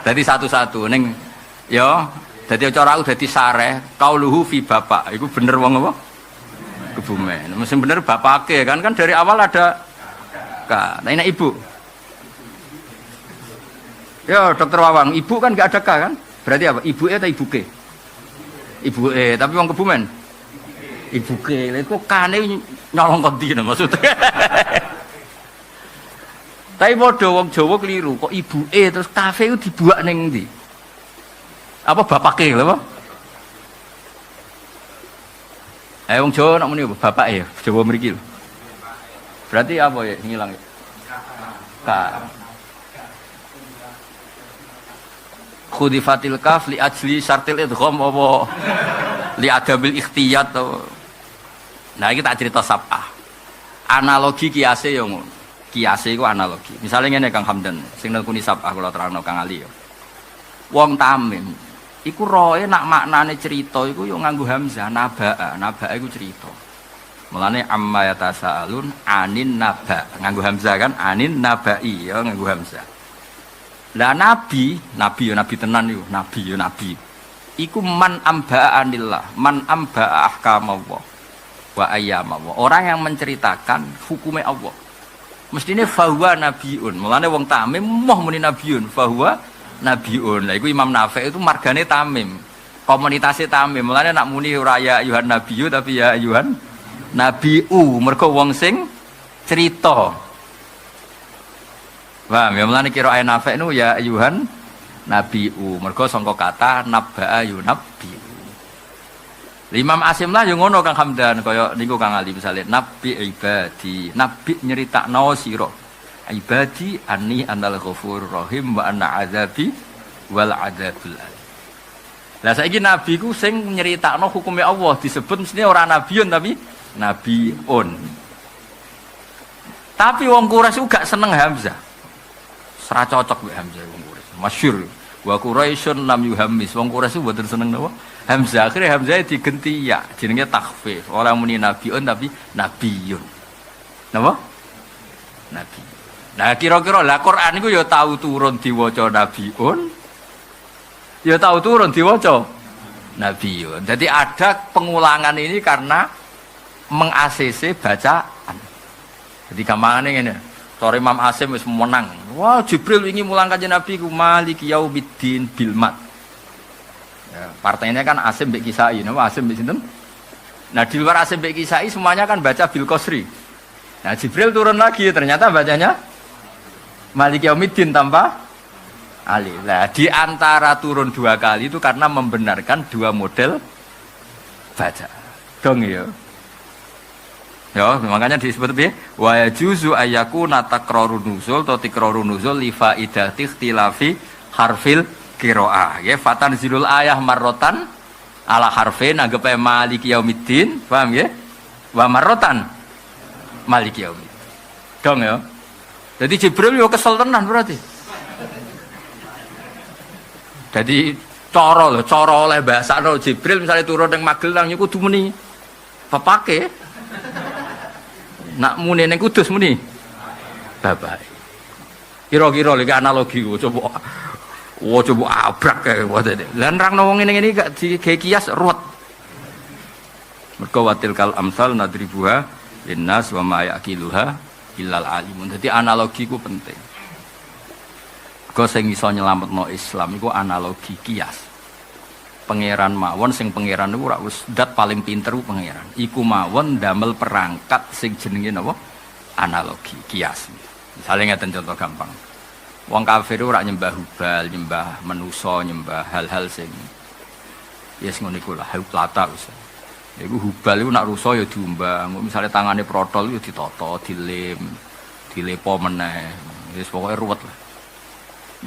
Dadi satu-satu ning ya dadi cara aku dadi sareh qauluhu fi bapak. Iku bener wong apa? Kebumen. Mesti bener bapake kan dari awal ada ka. Nah ini ibu. Ya dokter Wawang, ibu kan nggak ada ka kan? Berarti apa? Ibuke atau ibuke? Ibuke, tapi wong Kebumen. Ibuke, lha kok kane nyolong kondi maksudnya. Tapi padha wong Jawa keliru, kok ibuke terus kafe itu dibuak ning ndi? Apa bapake lho apa? Wong Jawa nak muni bapak ya, Jawa mriki lho. Berarti apa ya ngilang ya? Ka. Khudifatil kaf li ajli syartil idgham apa li adabil ikhtiyat to. Nah iki tak cerita sabah. Analogi kiase yo ngono. Kiase iku analogi. Misale ngene Kang Hamdan, sing nelkuni sabah kula terangno Kang Ali yo. Wong Tamim iku roe nak maknane cerita iku yo nganggo hamzah nabaa. Nabaa iku cerita. Mulane amma yatasaalun anin naba. Nganggo hamzah kan anin nabai yo nganggo hamzah. Lah nabi yo nabi tenan yo, nabi. Iku man amba'a anillah, man amba'a ahkamallah wa ayyamallah. Orang yang menceritakan hukumnya Allah. Mestine fahuwa nabiun. Mulane wong Tamim moh muni nabiun, fahuwa nabiun. Lah iku Imam Nafi' itu margane Tamim. Komunitasé Tamim. Mulane nak muni ora ya ayuhan nabiyu tapi ya ayuhan nabiu. Mergo wong sing cerita. Paham ya mulane kira ayat Nafi' nu ya ayuhan nabiu. Mergo sangka kata nabba'a yunabbiu. Imam Asim lah yo ngono Kang Hamdan kaya niku Kang Ali misale nabi ibadi, nabi nyeritakno sira. Ibadi anni anal ghafurur rahim wa anna azabi wal adzabul alim. Lah saiki nabi ku sing nyeritakno hukume Allah disebut mestine ora nabiun tapi nabiun. Tapi wong Quraisy gak seneng Hamzah. Sera cocok mbek Hamzah wong Quraisy. Masyhur. Wa Quraisyun lam yuhammis. Wong Quraisy mboten seneng napa? Hamzah. Akhire Hamzah digenti ya, jenenge takhfif. Ora muni nabiun tapi nabiyun. Napa? Nabi. Nah kira-kira lah Quran iku ya tau turun diwaca nabiun. Ya tau turun diwaca nabiyun. Jadi ada pengulangan ini karena meng-ACC bacaan. Jadi gampangane ngene. Sore Imam Asim wis menang. Wah, Jibril ingin mulang kanjeng Nabi ku Maliki Yaumiddin bil mat. Ya, partainya kan Asim mbek Kisai, napa Asim mbek sinten? Nah, di luar Asim mbek Kisai semuanya kan baca bil qasri. Nah, Jibril turun lagi ternyata bacanya Maliki Yaumiddin tanpa alif. Nah, di antara turun dua kali itu karena membenarkan dua model baca. Dong ya. Ya, makanya disebut piye? Wa yajuzu ayyakuna takrarun nuzul atau tikrarun nuzul li faidati ikhtilafi harfil qiraah. Ya, fatan zilul ayah marrotan ala harfin anggape maliki yaumiddin, paham ya? Wa marrotan maliki yaumiddin. Dong ya. Jadi Jibril yo kesel tenan berarti. Jadi cara oleh bahasane Jibril misalnya turun ning Magelang niku kudu muni bapake. Nak muni ning Kudus muni bapak. Kira-kira iki analogi coba. Coba abrak kae wae. Lah nerangno wong ngene-ngene gak digawe kias ruwet. Mergo watil kal amsal nadribuha linnas wa ma yaqiluha illal alimun. Dadi analogi ku penting. Mergo sing iso nyelametno Islam iku analogi kias. Pangeran mawon sing pangeran niku ora wis dat paling pinter ku pangeran. Iku mawon damel perangkat sing jenenge napa? Analogi, kias. Misale ngeten contoh gampang. Wong kafir ora nyembah hubal, nyembah manusa, nyembah hal-hal sing yes ngono iku lah, plata wis. Iku hubal iku nak rusa ya diumbang. Misale tangane protol ya ditata, dilem, dilepo meneh. Wis pokoke ruwet lah.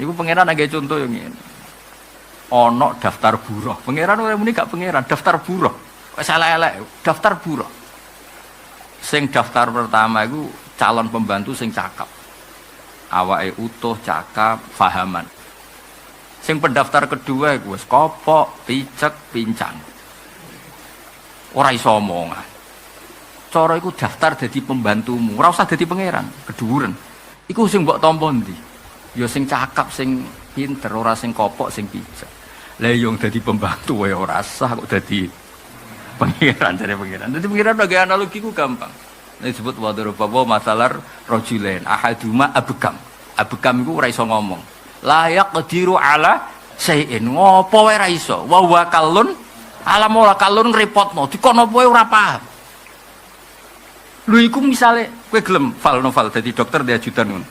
Niku pangeran nggih contoh yang ngene. Ono daftar buruh. Pangeran ora muni gak pangeran, daftar buruh. Wis elek-elek, daftar buruh. Sing daftar pertama iku calon pembantu sing cakep. awake utuh, cakap, fahaman. Sing pendaftar kedua iku wis kopok, picek, pincang. Ora iso omongan. Cara iku daftar dadi pembantumu, ora usah dadi pangeran, keduren. Iku sing mbok tampa ndi? Ya sing cakap, sing pinter, ora sing kopok, sing picek. Lah yo dadi pembantu wae ora sah kok dadi pangeran dari pangeran. Dadi pangeran bagi analogi ku gampang. Nek disebut wadharaba masalar rajulain ahaduma abkam. Abkam iku ora iso ngomong. La yaqdiru ala syai'in. Ngopo wae ora iso. Wa huwa kallun ala mola kallun ngrepotno. Dikono wae ora paham. Lho iku misale kowe gelem novel dadi dokter dia ajudan ngono.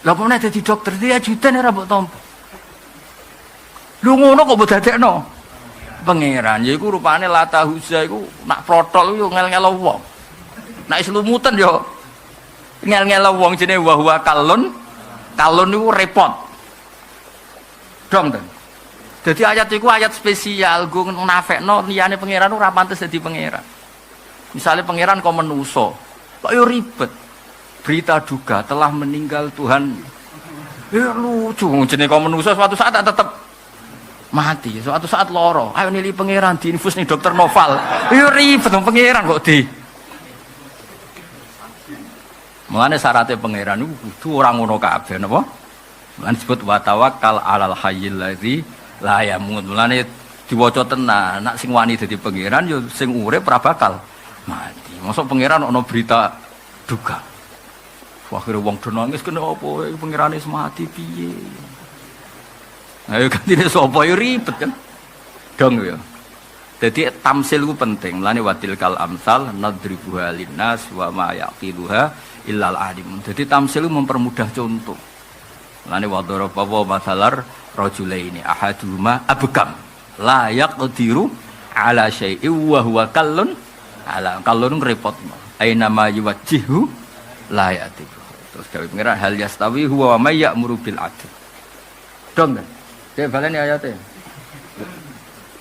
Lah apa nek dadi dokter dia ajudan ora mbok tampa. Lho ngono kok mbok dadekno. Pangeran yaiku rupane lata huza iku nak protol yo ngel-ngelo wong. Nek selumutan yo ngel-ngelo wong jenenge wa huwa kallun. Kalun niku repot. Dong ten. Dadi ayat iku ayat spesial go nafekno liyane pangeran ora pantes dadi pangeran. Misalnya pangeran kok menuso, kok yo ribet. Berita duka telah meninggal Tuhan. Ya lucu jenenge kok menuso suatu saat tetep mati, suatu saat loro. Ayo nili pangeran diinfus nih dokter Noval. Yo ribet dong pangeran kok di. Mulane syaratnya pangeran itu kudu ora ngono kabeh napa? Mulane disebut wa tawakkal 'alal hayyil ladzi la yamut. Mulane diwaca tenan, nek sing wani dadi pangeran ya sing urip ora bakal mati. Mosok pangeran ana berita duka. Akhire wong do nangis kena apa pangerane mati piye? Ayo gantine sapa ya ribet kan. Dong ya. Jadi tamsil itu penting. Mulane watil kal amsal nadribuha linnas wa ma yaqiluha illal alim. Jadi tamsil itu mempermudah contoh. Mulane wadharaba masalar rajulaini ahaduhuma abkam la yaqdiru ala syai'in wa huwa kallun ala kallun repotno. Aina ma yuwajjihu la yatibu. Terus gawe pengira hal yastawi huwa wa may ya'muru bil adl. Dong kan? Dia baleni ayate.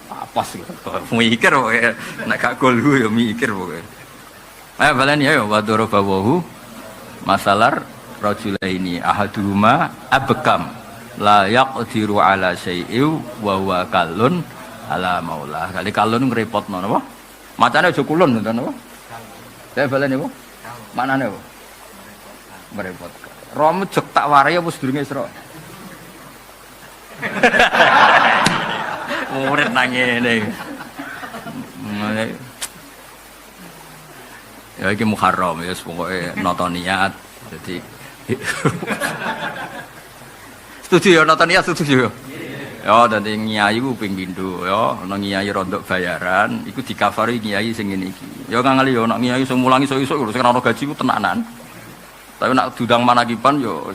Apa sih? Mikir pokoke nek gak golhu ya mikir pokoke. Ayo baleni ayo wadharaba masalar rajulaini ahaduhuma abkam la yaqdiru ala syai'in wa huwa kallun ala maula. Kali kallun ngrepotno napa? Macane aja kulun ngoten napa? Saya balen niku. Manane apa? Merepotkan. Romo jek tak warai apa sedurunge Isra? Murid nang ngene. Ya iki Muharram ya pokoke nata niat. Jadi setuju ya nata niat setuju ya. Ya dadi nyai ku ping pindho ya, ana nyai rondok bayaran iku dikafari nyai sing ngene iki. Ya kangali ya ana nyai sing mulangi iso-iso sing ana gaji ku tenanan. Tapi nak dudang manakiban yo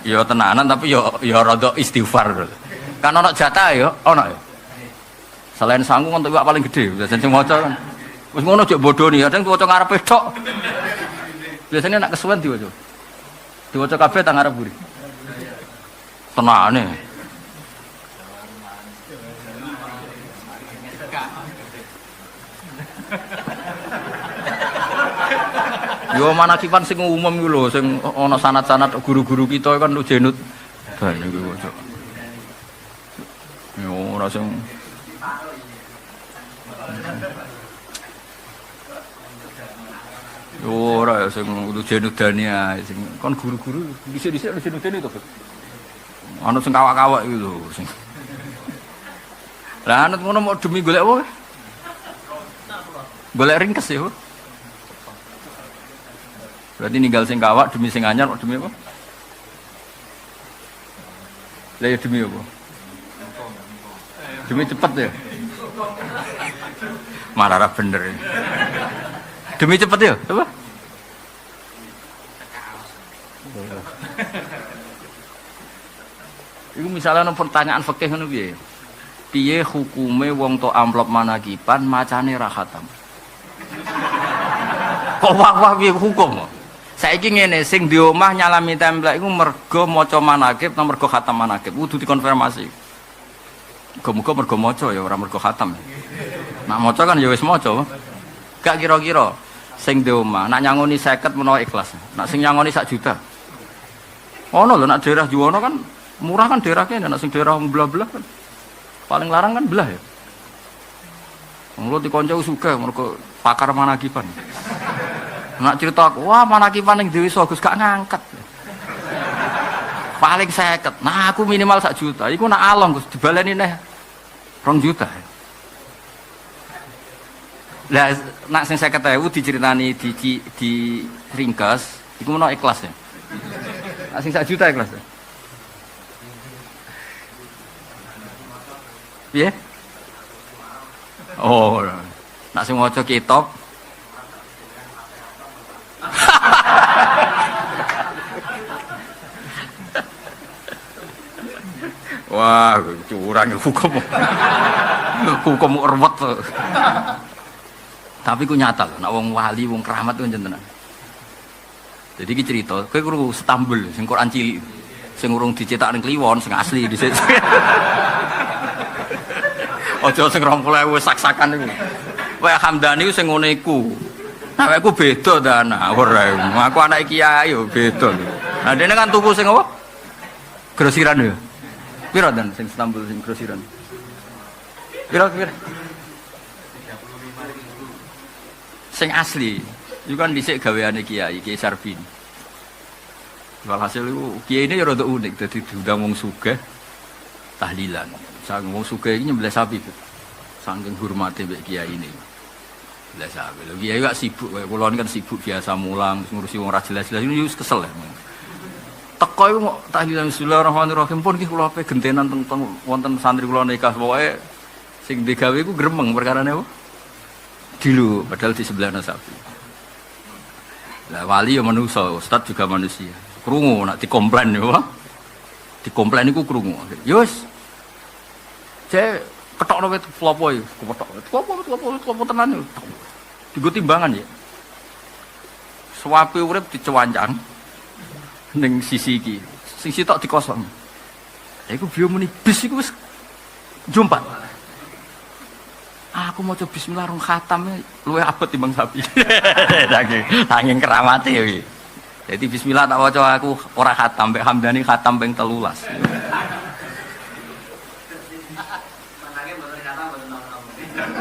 ya tenanan tapi ya rada istighfar. Kan ana jatah ya, ana ya. Selain sangu kan iwak paling gede, biasane sing maca kan. Wis ngono jek bodoni, kadang diwaca ngarepe tok. Biasanya nak kesuwen diwaca. Diwaca kabeh tang ngarep buri. Tenane. Yo manakipan sing umum iku lho, sing ana sanad-sanad guru-guru kita kan lu jenut. Ben iki waca. Yo ora sing ora sing kudu jenudane ae sing kon guru-guru dhisik-dhisik jenudane to. Ana sing kawak-kawak iki lho sing. Lah anut ngono mau demi golek apa? Golek ringkes ya. Berarti ninggal sing kawak demi sing anyar demi apa? Lah ya demi apa? Demi cepet ya. Marah bener ya. Demi cepet ya, apa? Iku misalnya ana pertanyaan fikih ngono piye? Piye hukume wong tok amplop manakipan macane ra khatam? Kok wah piye hukum? Saiki ngene sing di omah nyalami templek iku mergo maca manakib nang mergo khatam manakib. Kudu dikonfirmasi. Muga-muga mergo maca ya ora mergo khatam. Nak maca kan ya wis maca. Gak kira-kira sing di omah nak nyangoni 50 menawa ikhlas. Nak sing nyangoni 1 juta. Ono lho nak daerah Juwono kan murah kan daerahnya, nak sing daerah belah-belah kan. Paling larang kan belah ya. Mulo dikonco sugih mergo pakar manakipan. Nak cerita, wah manakipan ning dhewe Gus gak ngangkat. Paling 50. Nah aku minimal 1 juta. Iku nak along Gus dibaleni neh 2 juta. Lah nak sing 50.000 diceritani di ringkas, iku menawa ikhlas ya. Nak sing 1 juta ikhlas ya. Piye? Oh, nak sing maca kitab. Wah, curang hukum. Hukum urwet. Tapi ku nyata lho, nak wong wali, wong keramat ku jenengan. Jadi iki cerita, kowe krungu Stambul sing Quran cilik. Sing urung dicetak ning Kliwon sing asli dhisik. Aja sing 20.000 sak-sakan iku. Kowe Hamdani sing ngene iku. Nah, aku beda ta ana. Ora, aku anak kiai yo beda. Nah, dene kan tuku sing apa? Grosiran yo. Piro dan sing Stambul sing grosiran? Piro? Sing asli, itu kan dhisik gaweane Kiai Sarbin. Walhasil itu Kiai ini rada unik, dadi diundang wong sugih tahlilan. Sang wong sugih iki nyembelih sapi. Saking hormate mbek Kiai ini. Nyembelih sapi. Lho Kiai gak sibuk kaya kula kan sibuk biasa mulang ngurusi wong ra jelas-jelas ini wis kesel ya. Teko iku mau tahlilan bismillahirrahmanirrahim pun iki kula ape gentenan teng wonten santri kula nikah pokoke sing digawe iku gremeng perkarane apa? Dulu padahal di sebelah sapi. Lah wali ya manusia, ustaz juga manusia. Krungu nak dikomplain ya. Dikomplain iku krungu. Ya wis. Cek ketokno wit klopo iki, klopo tenan yo. Digo timbangan ya. Suwape urip dicewancang ning sisi iki. Sing sitok dikosong. Lah iku biyo muni bis iku wis jumpat. Aku mau coba bismillah rong khatam luwih abot timbang sapi. Saking keramate iki. Jadi bismillah tak waca aku ora khatam, mbek Hamdani khatam ping 13.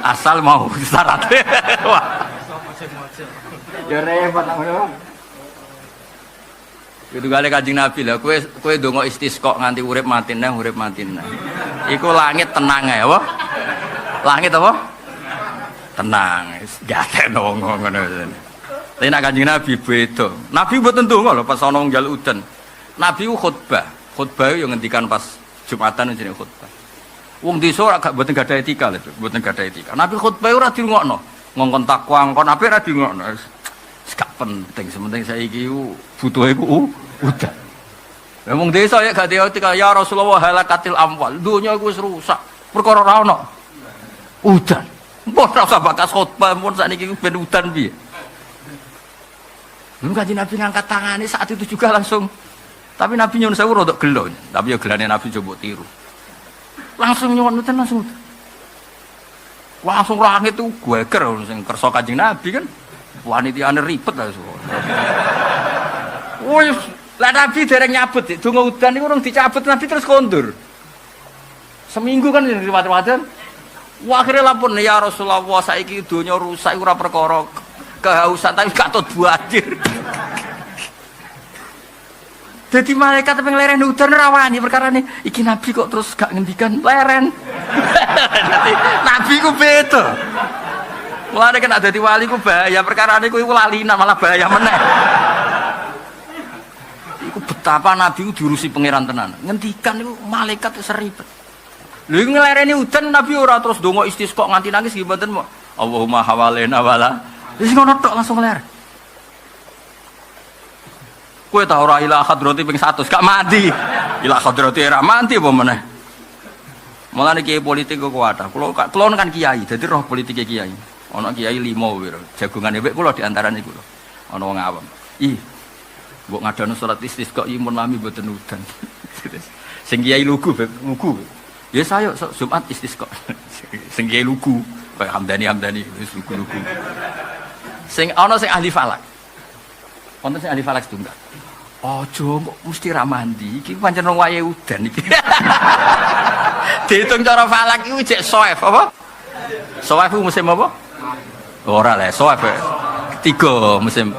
Asal mau syarat. Wah. Ya repot ngono. Itu kali Kanjeng Nabi lah, kowe ndonga istisqa nganti urip mati neh, urip mati neh. Iku langit tenang ae, apa? Langit apa? Tenang, gatekno ngono. Tapi nek Kanjeng Nabi beda. Nabi mboten ndonga lho pas ana wong njaluk udan. Nabi ku khutbah. Khutbah yo ngendikan pas Jumatan jenenge khutbah. Wong desa ora gak mboten gadah etika lho, mboten gadah etika. Nabi khutbah ora dirungokno. Ngongkon takwa, ngongkon apik ora dirungokno. Gak penting, sementing saiki butuhe ku udan. Lah wong desa ya gak ada etika, ya Rasulullah halakatil amwal. Dunya iku wis rusak. Perkara ora ono udan. Mbok ora usah bakas khotbah mun sakniki ben udan piye. Lha Kanjeng Nabi ngangkat tangane saat itu juga langsung. Tapi Nabi nyuwun sewu rodok gelo. Tapi ya gelane Nabi coba tiru. Langsung nyuwun udan langsung. Langsung langit itu geger sing kersa Kanjeng Nabi kan. Wanitane ribet lah semua. Wis, lah Nabi dereng nyabut, donga udan niku urung dicabut Nabi terus kondur. Seminggu kan riwayat-riwayat. Wah akhirnya lapor ya Rasulullah saiki donya rusak ora perkara kehausan tapi katut buadir. Jadi malaikat pengen leren udan rawani perkara ini iki Nabi kok terus gak ngendikan leren. Nabi ku beda. Mulane kena dadi wali ku bahaya perkara niku iku lalinan malah bahaya meneh. Iku betapa Nabi ku diurusi pangeran tenan. Ngendikan niku malaikat seribet. Lha iku nglereni udan Nabi ora terus donga istisqa nganti nangis nggih mboten mo. Allahumma hawalena wala. Wis ngono tok langsung ler. Kowe ta ora ila hadrati ping 100 gak mati. Ila hadrati ora mati apa meneh. Mulane kiai politik kok kuwat. Kula kan kiai, dadi roh politike kiai. Ana kiai 5 piro. Jagongane wek kula diantarane kula. Ana wong awam. Ih. Mbok ngadono salat istisqa iki mun lami mboten udan. Sing kiai lugu. Ya saya Jumat istisqa. Sing kiai lugu, kaya Hamdani wis lugu. Sing ana sing ahli falak. Wonten sing ahli falak setunggal. Ojo kok mesti ra mandi. Iki pancen wong wayahe udan iki. Dihitung cara falak iku jek soef apa? Soef iku musim apa? Ora lah, soef. Ketiga musim.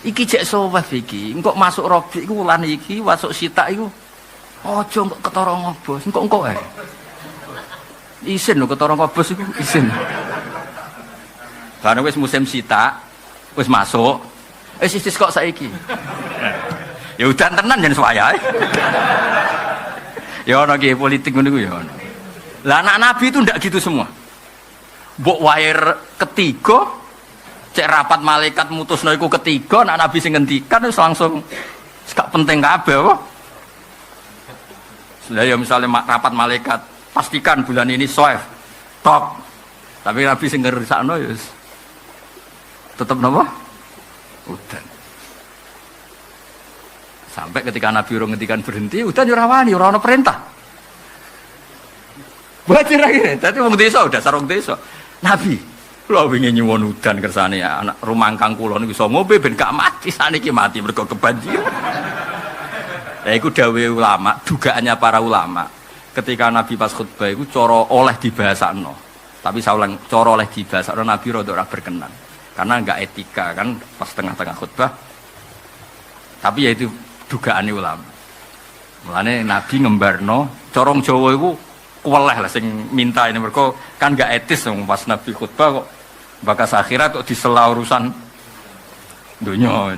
Iki jek soef iki. Engko masuk Rabi iku wulan iki, masuk Sita iku. Ojo kok ketara ngobos. Engko ae. Isin lho ketara ngobos iku isin. Karena wis musim Sita, wis masuk. Istis kok saiki. Ya udan tenan jan suwayahe. Ya ana ki politik ngono iku ya ana. Lah anak Nabi itu ndak gitu semua. Mbok wae ketiga cek rapat malaikat mutusno iku ketiga, anak Nabi sing ngendikan wis langsung gak penting kabeh apa. Lah ya misale rapat malaikat, pastikan bulan ini soef. Tok. Tapi Nabi sing ngersakno ya tetep napa? Udan. Sampai ketika Nabi urung ngendikan berhenti, udan yo ora wani, ora ana perintah. Bocor akhirnya, dadi wong desa udah sarung desa. Nabi, kula wingi nyuwun udan kersane ya anak rumangkang kula niku iso ngombe ben gak mati, saniki mati mergo kebanjiran. Lah iku dawuhe ulama, dugaannya para ulama. Ketika Nabi pas khutbah iku cara oleh dibahasakno. Tapi saulang cara oleh dibahasakno Nabi rada ora berkenan. Karena enggak etika kan pas tengah-tengah khutbah. Tapi ya itu dugaane ulama. Mulane Nabi ngembarno corong Jawa iku kuweleh lah sing minta ini mergo kan enggak etis dong pas Nabi khutbah kok bakas akhirat kok disela urusan dunia.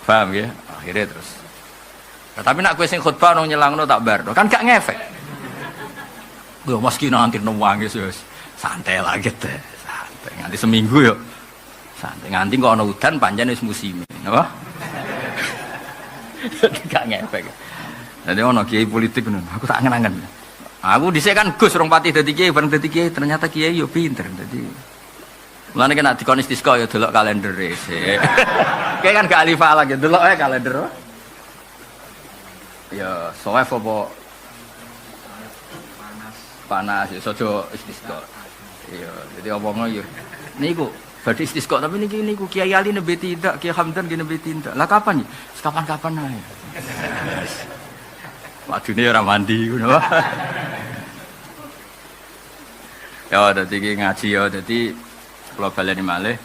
Paham ya? Akhirnya terus. Nah, tapi nak kowe sing khutbah nang nyelangno tak barno kan gak ngefek. Lho meski nanti nangis wis santai lagi teh. Santai nganti seminggu yo. Santai nganti kok ana udan pancen wis musim. Napa? Gak ngefek. Jadi ono kiai politik ngono. Aku tak angen-angen. Aku dhisik kan Gus rong pati dadi kiai, bareng dadi kiai ternyata kiai yo pinter dadi. Mulane kena dikon istisqa yo delok kalender sik. Kiai kan gak alif lagi delok ae kalender. Ya soef apa panas ya sojo istisqa. Iya, jadi omongno yo niku badhe istisqa tapi niku Kiai Ali nembe tidak, Kiai Hamdan nembe tidak. Lah kapan ya? Kapan-kapan ae. Wadune ora mandi ngono. Ya dadi ngaji ya dadi kula baleni malih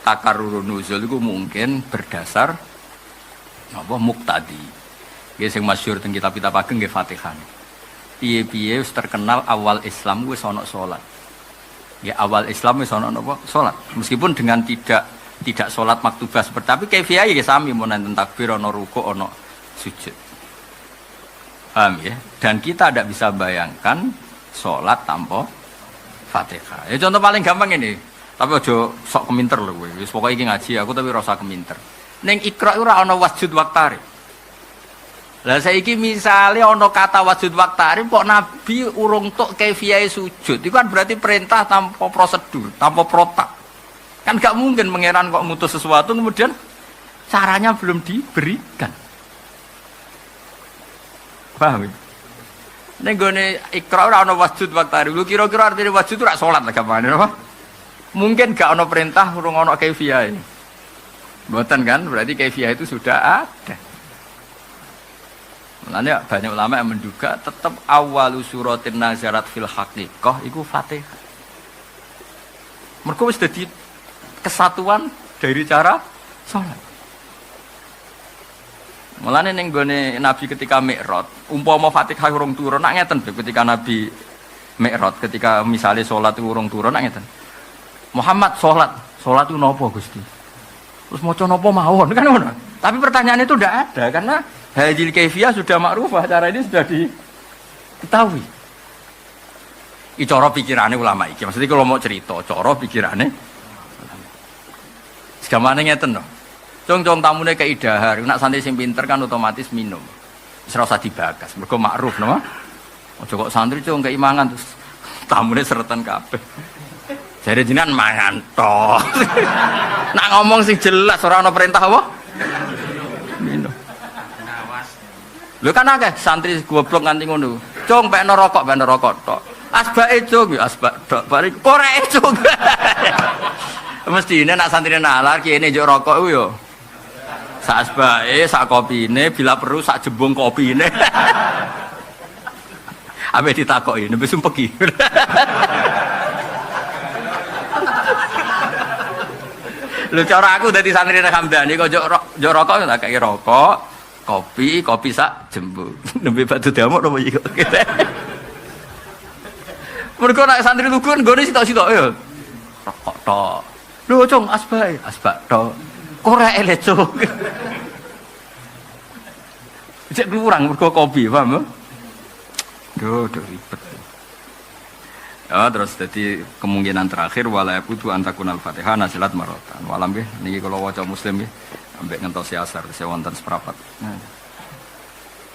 takarrurun nuzul iku mungkin berdasar apa muqtadi. Nggih sing masyhur teng kitab-kitab ageng nggih Fatihah. Piye-piye wis terkenal awal Islam wis ana salat. Ya awal Islam wis ana napa? Salat. Meskipun dengan tidak salat maktubah seperti tapi kaifiah ya sami mun enten takbir ana rukuk ana sujud. Paham ya? Dan kita tidak bisa bayangkan salat tanpa Fatihah. Ya contoh paling gampang ini. Tapi aja sok keminter lho kowe. Wis pokoke iki ngaji aku tapi rasa keminter. Ning Iqra ora ana wasjud waqtari. Lah saiki misale ana kata wasjud waqtari kok Nabi urung tok kaifiah sujud. Itu kan berarti perintah tanpa prosedur, tanpa protap. Kan gak mungkin pangeran kok mutus sesuatu kemudian caranya belum diberikan. Paham? Ning gone Iqra ora ana wasjud waqtari. Lu kira-kira artine wasjud ora salat lah gampangane apa? Mungkin gak ana perintah urung ana kaifiah. Mboten kan? Berarti kaifiah itu sudah ada. Mulanya banyak ulama yang menduga tetap awalu suratin nazarat fil haqiqah iku Fatihah. Mergo wis dadi kesatuan dari cara salat. Mulane ning gone Nabi ketika Mi'raj, umpama Fatihah urung turun nak ngeten ketika Nabi Mi'raj ketika misalnya salat urung turun nak ngeten. Muhammad salat itu napa Gusti? Terus maca napa mawon kan ngono. Tapi pertanyaan itu tidak ada karena hadil kaifiyah sudah makrufah, cara ini sudah diketahui. Iki cara pikirane ulama iki. Maksudnya kalau mau cerita, cara pikirane segamane ngeten lho. Cung-cung tamune keidahar, nek santri sing pinter kan otomatis minum. Wis ora usah dibagas, mergo makruf napa? Aja kok santri cung keimangan terus tamune seretan kabeh. Jare jenengan mangan tok. Nak ngomong sing jelas ora ana perintah apa? Minum. Lho kan akeh santri goblok nganti ngono. Cung pekno rokok tok. Asbake cung ya asbak tok. Bari korek cung. Mestine nak santrine nalar kene njuk rokok ku yo Sak asbae, sak kopine, bila perlu sak jembung kopine. Ape ditakoki, nembe sumpek iki. Lho cara aku dadi santri Nek Hamdani kok njok rokok tak kei rokok, kopi sak jembung. Nembe batu damuk nopo iki kok. Mergo nek santri lugu nggone sitok-sitok ya. Rokok tok. Lho cung asbak tok. Ora elek cung. Cek kurang mergo kopi, paham? Duh ribet. Ya terus jadi kemungkinan terakhir wala yaqutu antakunal Fatihah nasilat marotan. Walam nggih niki kula waca Muslim nggih ambek ngentos asar saya wonten seprapat.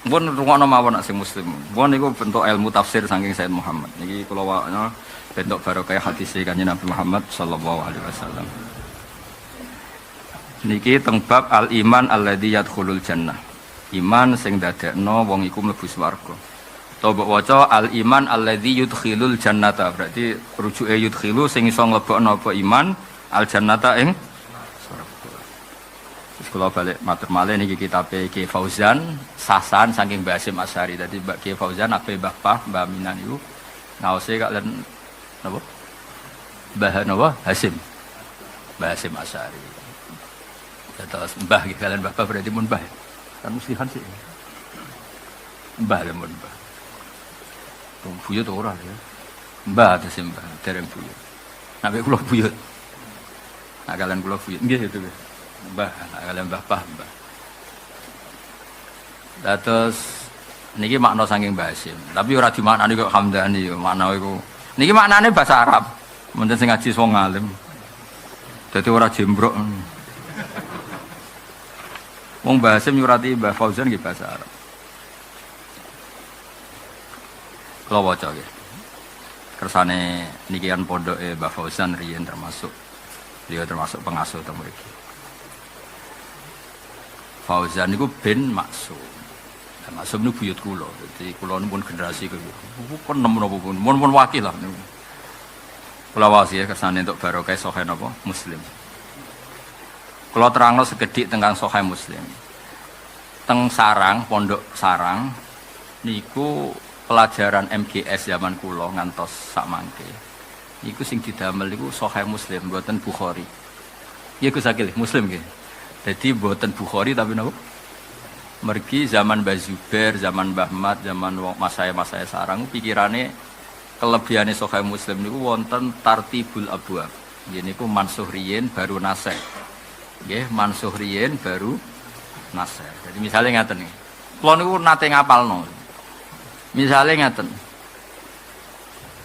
Mun rungokno mawon nek sing Muslim. Mun niku bentuk ilmu tafsir saking Sayyid Muhammad. Niki kula waca bentuk barokah hadis Kanjeng Nabi Muhammad sallallahu alaihi wasallam. Niki teng bab al iman alladzi yadkhulul jannah. Iman sing dadekno wong iku mlebu swarga. Toba waca al iman alladzi yudkhilul jannata, berarti rujuke yudkhilu sing iso mlebokno apa iman al jannata ing swarga. Wis kula balik matur malih niki kitabe Ki Fauzan Sasan saking Mbah Hasyim Asy'ari. Dadi Mbah Ki Fauzan ape Mbah Pah Mbah Minan niku ngaose kalian napa? Mbah Hasyim. Mbah Hasyim Asy'ari. Terus Mbah iki kalian Mbah berarti mun Mbah. Kan muslihan sih. Mbah mun Mbah. Buyut ora ya. Mbah ate sembah dereng buyut. Nek kula buyut. Nek kalian kula buyut nggih itu. Mbah, nek kalian Mbah Pah Mbah. Terus niki makna saking Mbah Hasyim. Tapi ora dimaknani kok Hamdani makna iku. Niki maknane bahasa Arab. Mungkin sing ngaji wong alim. Dadi ora jembrok. Wong Mbah Hasyim nyurati Mbah Fauzan nggih bahasa Arab. Kalau waca nggih. Kersane niki kan pondoke Mbah Fauzan riyen termasuk pengasuh teng mriki. Fauzan niku bin Maksum. Maksum niku buyut kula. Dadi kula pun generasi pun nem napa pun mun wakil lah niku. Kula wasi kersane entuk barokah Sahih napa Muslim. Kula terangno sekedhik tentang Sahih Muslim. Teng Sarang, Pondok Sarang niku pelajaran MGS zaman kula ngantos sak mangke. Iku sing didamel niku Sahih Muslim mboten Bukhari. Iku sakile Muslim nggih. Dadi mboten Bukhari tapi napa? Mergi zaman Mbah Zubair, zaman Mbah Mat, zaman masaya Sarang pikirane kelebihane Sahih Muslim niku wonten tartibul abwab. Nggih niku mansuh riyin baru nasih. Nggih mansuh riyin baru nasih. Jadi misalnya ngaten niki. Kula niku nate ngapalno. Misalnya ngaten.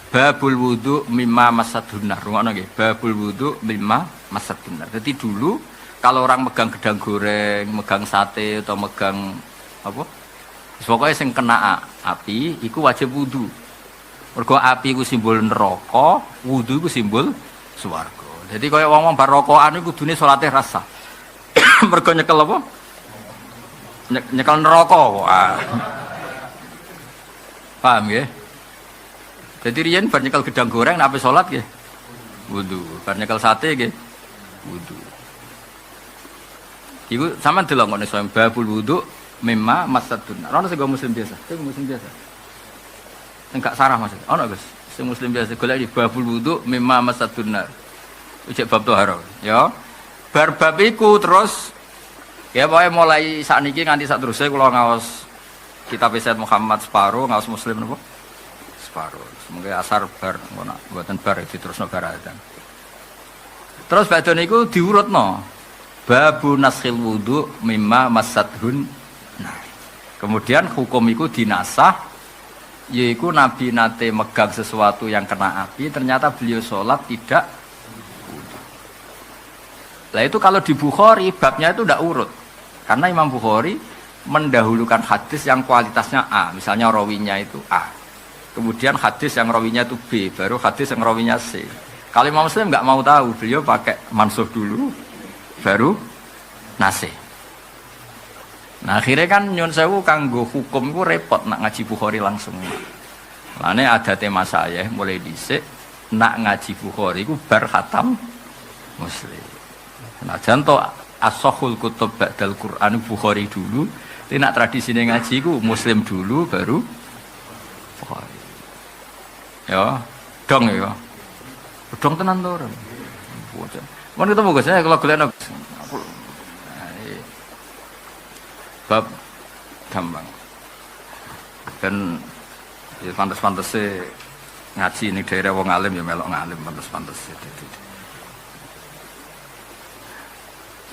Babul wudu mimma masadunnar. Rungono nggih. Babul wudu mimma masadunnar. Jadi dulu kalau orang megang gedang goreng, megang sate atau megang apa? Pokoknya sing kena api iku wajib wudu. Mergo api iku simbol neraka, wudu iku simbol swarga. Jadi kaya wong-wong bar rokokan iku kudune salate rasa. Mergo nyekel apa? Nyekel neraka kok. Paham ya? Jadi riyen bar nyekel gedang goreng nek ape salat nggih wudu, bar nyekel sate nggih wudu. Iku sampean delok ngene soal babul wudu mimma masadun. Ono sing muslim biasa, sing muslim biasa. Sing gak sarah maksud. Ono Gus, sing muslim biasa golek di babul wudu mimma masadun. Ujek bab toharo, ya. Bar bab iku terus ya pokoke mulai sakniki nganti sak teruse kula ngaos kitab Sayyid Muhammad separo ngaos Muslim napa? Separo. Semoga asar bar ngono, mboten bar diterusno baratan. Terus badhe niku diurutno. Babu naskhil wudu mimma masadhun. Nah. Kemudian hukum iku dinasah yaiku Nabi nate megang sesuatu yang kena api, ternyata beliau sholat tidak wudu. Lah itu kalau di Bukhari babnya itu tidak urut. Karena Imam Bukhari mendahulukan hadis yang kualitasnya A, misalnya rawinya itu A. Kemudian hadis yang rawinya itu B, baru hadis yang rawinya C. Kalau Imam Muslim nggak mau tahu, beliau pakai mansuh dulu, baru nasih. Nah akhirnya kan nyun sewu kanggo hukum ku repot nak ngaji Bukhari langsung. Lane ada tema saya mulai dhisik nak ngaji Bukhari ku bar khatam Muslim. Nah janto as-sahhul kutub ba'dal Qur'an Bukhari dulu. Tapi nak tradisine ngaji ku Muslim dulu baru Bukhari. Ya, dong ya. Dong tenan to ora. Mun ketemu Gus, saya kalau golek bab gampang. Dan ya pantes-pantese ngaji ning daerah wong alim ya melok ngalim pantes-pantes.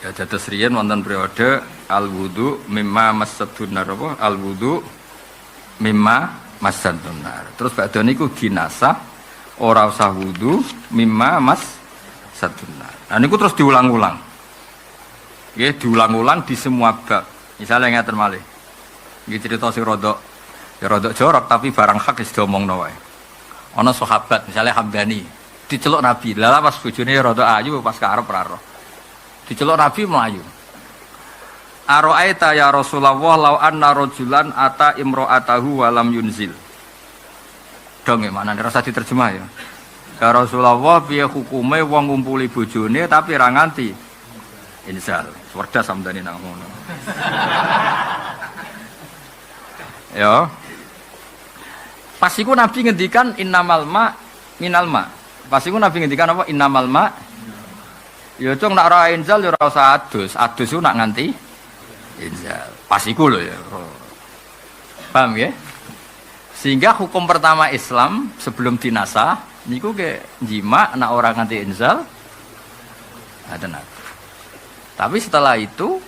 Ya dados riyen wonten periode al-wudu mimma masaddunar apa? Al-wudu mimma masaddunar. Terus badhe niku dinasah ora usah wudu mimma masaddunar. Nah niku terus diulang-ulang. Nggih diulang-ulang di semua bab. Misalnya ngeten malih. Nggih cerita sing rodok ya rodok jorok tapi barang hak wis diomongno wae. Ana sahabat misalnya Hamdani diceluk Nabi. Lah pas bojone rodok ayu pas karep ra roh. Diceluk Nabi melayu. Ara'aita ya Rasulullah law anna rajulan ata imra'atahu wa lam yunzil. Dong mana rasa diterjemah ya. Ya Rasulullah piye hukume wong ngumpuli bojone tapi ra nganti inzal. Werdas samdane nang ngono. Ya. Pas iku Nabi ngendikan innamal ma minal ma. Pas iku Nabi ngendikan apa innamal ma. Ya cung nak ora inzal ya ora usah adus. Adus ku nak nganti inzal. Pas iku lho ya. Paham ya? Sehingga hukum pertama Islam sebelum dinasah niku ke jima nak ora nganti inzal. Ada Nabi. Tapi setelah itu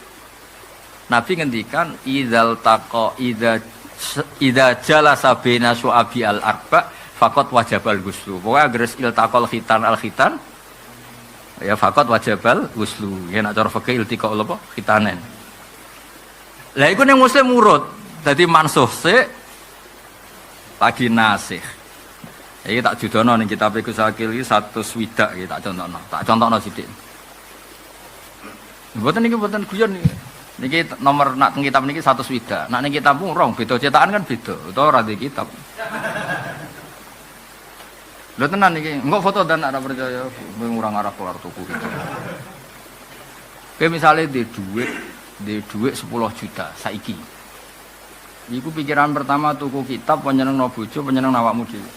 Nabi ngendikan idzal taqa idza jalasa baina su'abi al-arba faqad wajabal ghuslu. Pokoke anggere iltaqal khitan al-khitan ya faqad wajabal ghuslu. Ya nek cara fikih iltiqa apa khitanen. Lah iku ning muslim urut. Dadi mansuh sik lagi nasih. Iki tak judono ning kitab Gus Akil iki 100 swidak iki tak contohno. Tak contohno sithik. Mboten niki mboten guyon niki. Niki nomor nak teng kitab niki 100 swidak. Nak ning kitab rong beda cetakan kan beda. Utawa ora di kitab. Lho tenan iki, engko foto dan ora percaya ngurang arah keluar tuku gitu. Kayak misalnya di duit 10 juta saiki. Iku pikiran pertama tuku kitab panjenengan bojo panjenengan awakmu dhewe.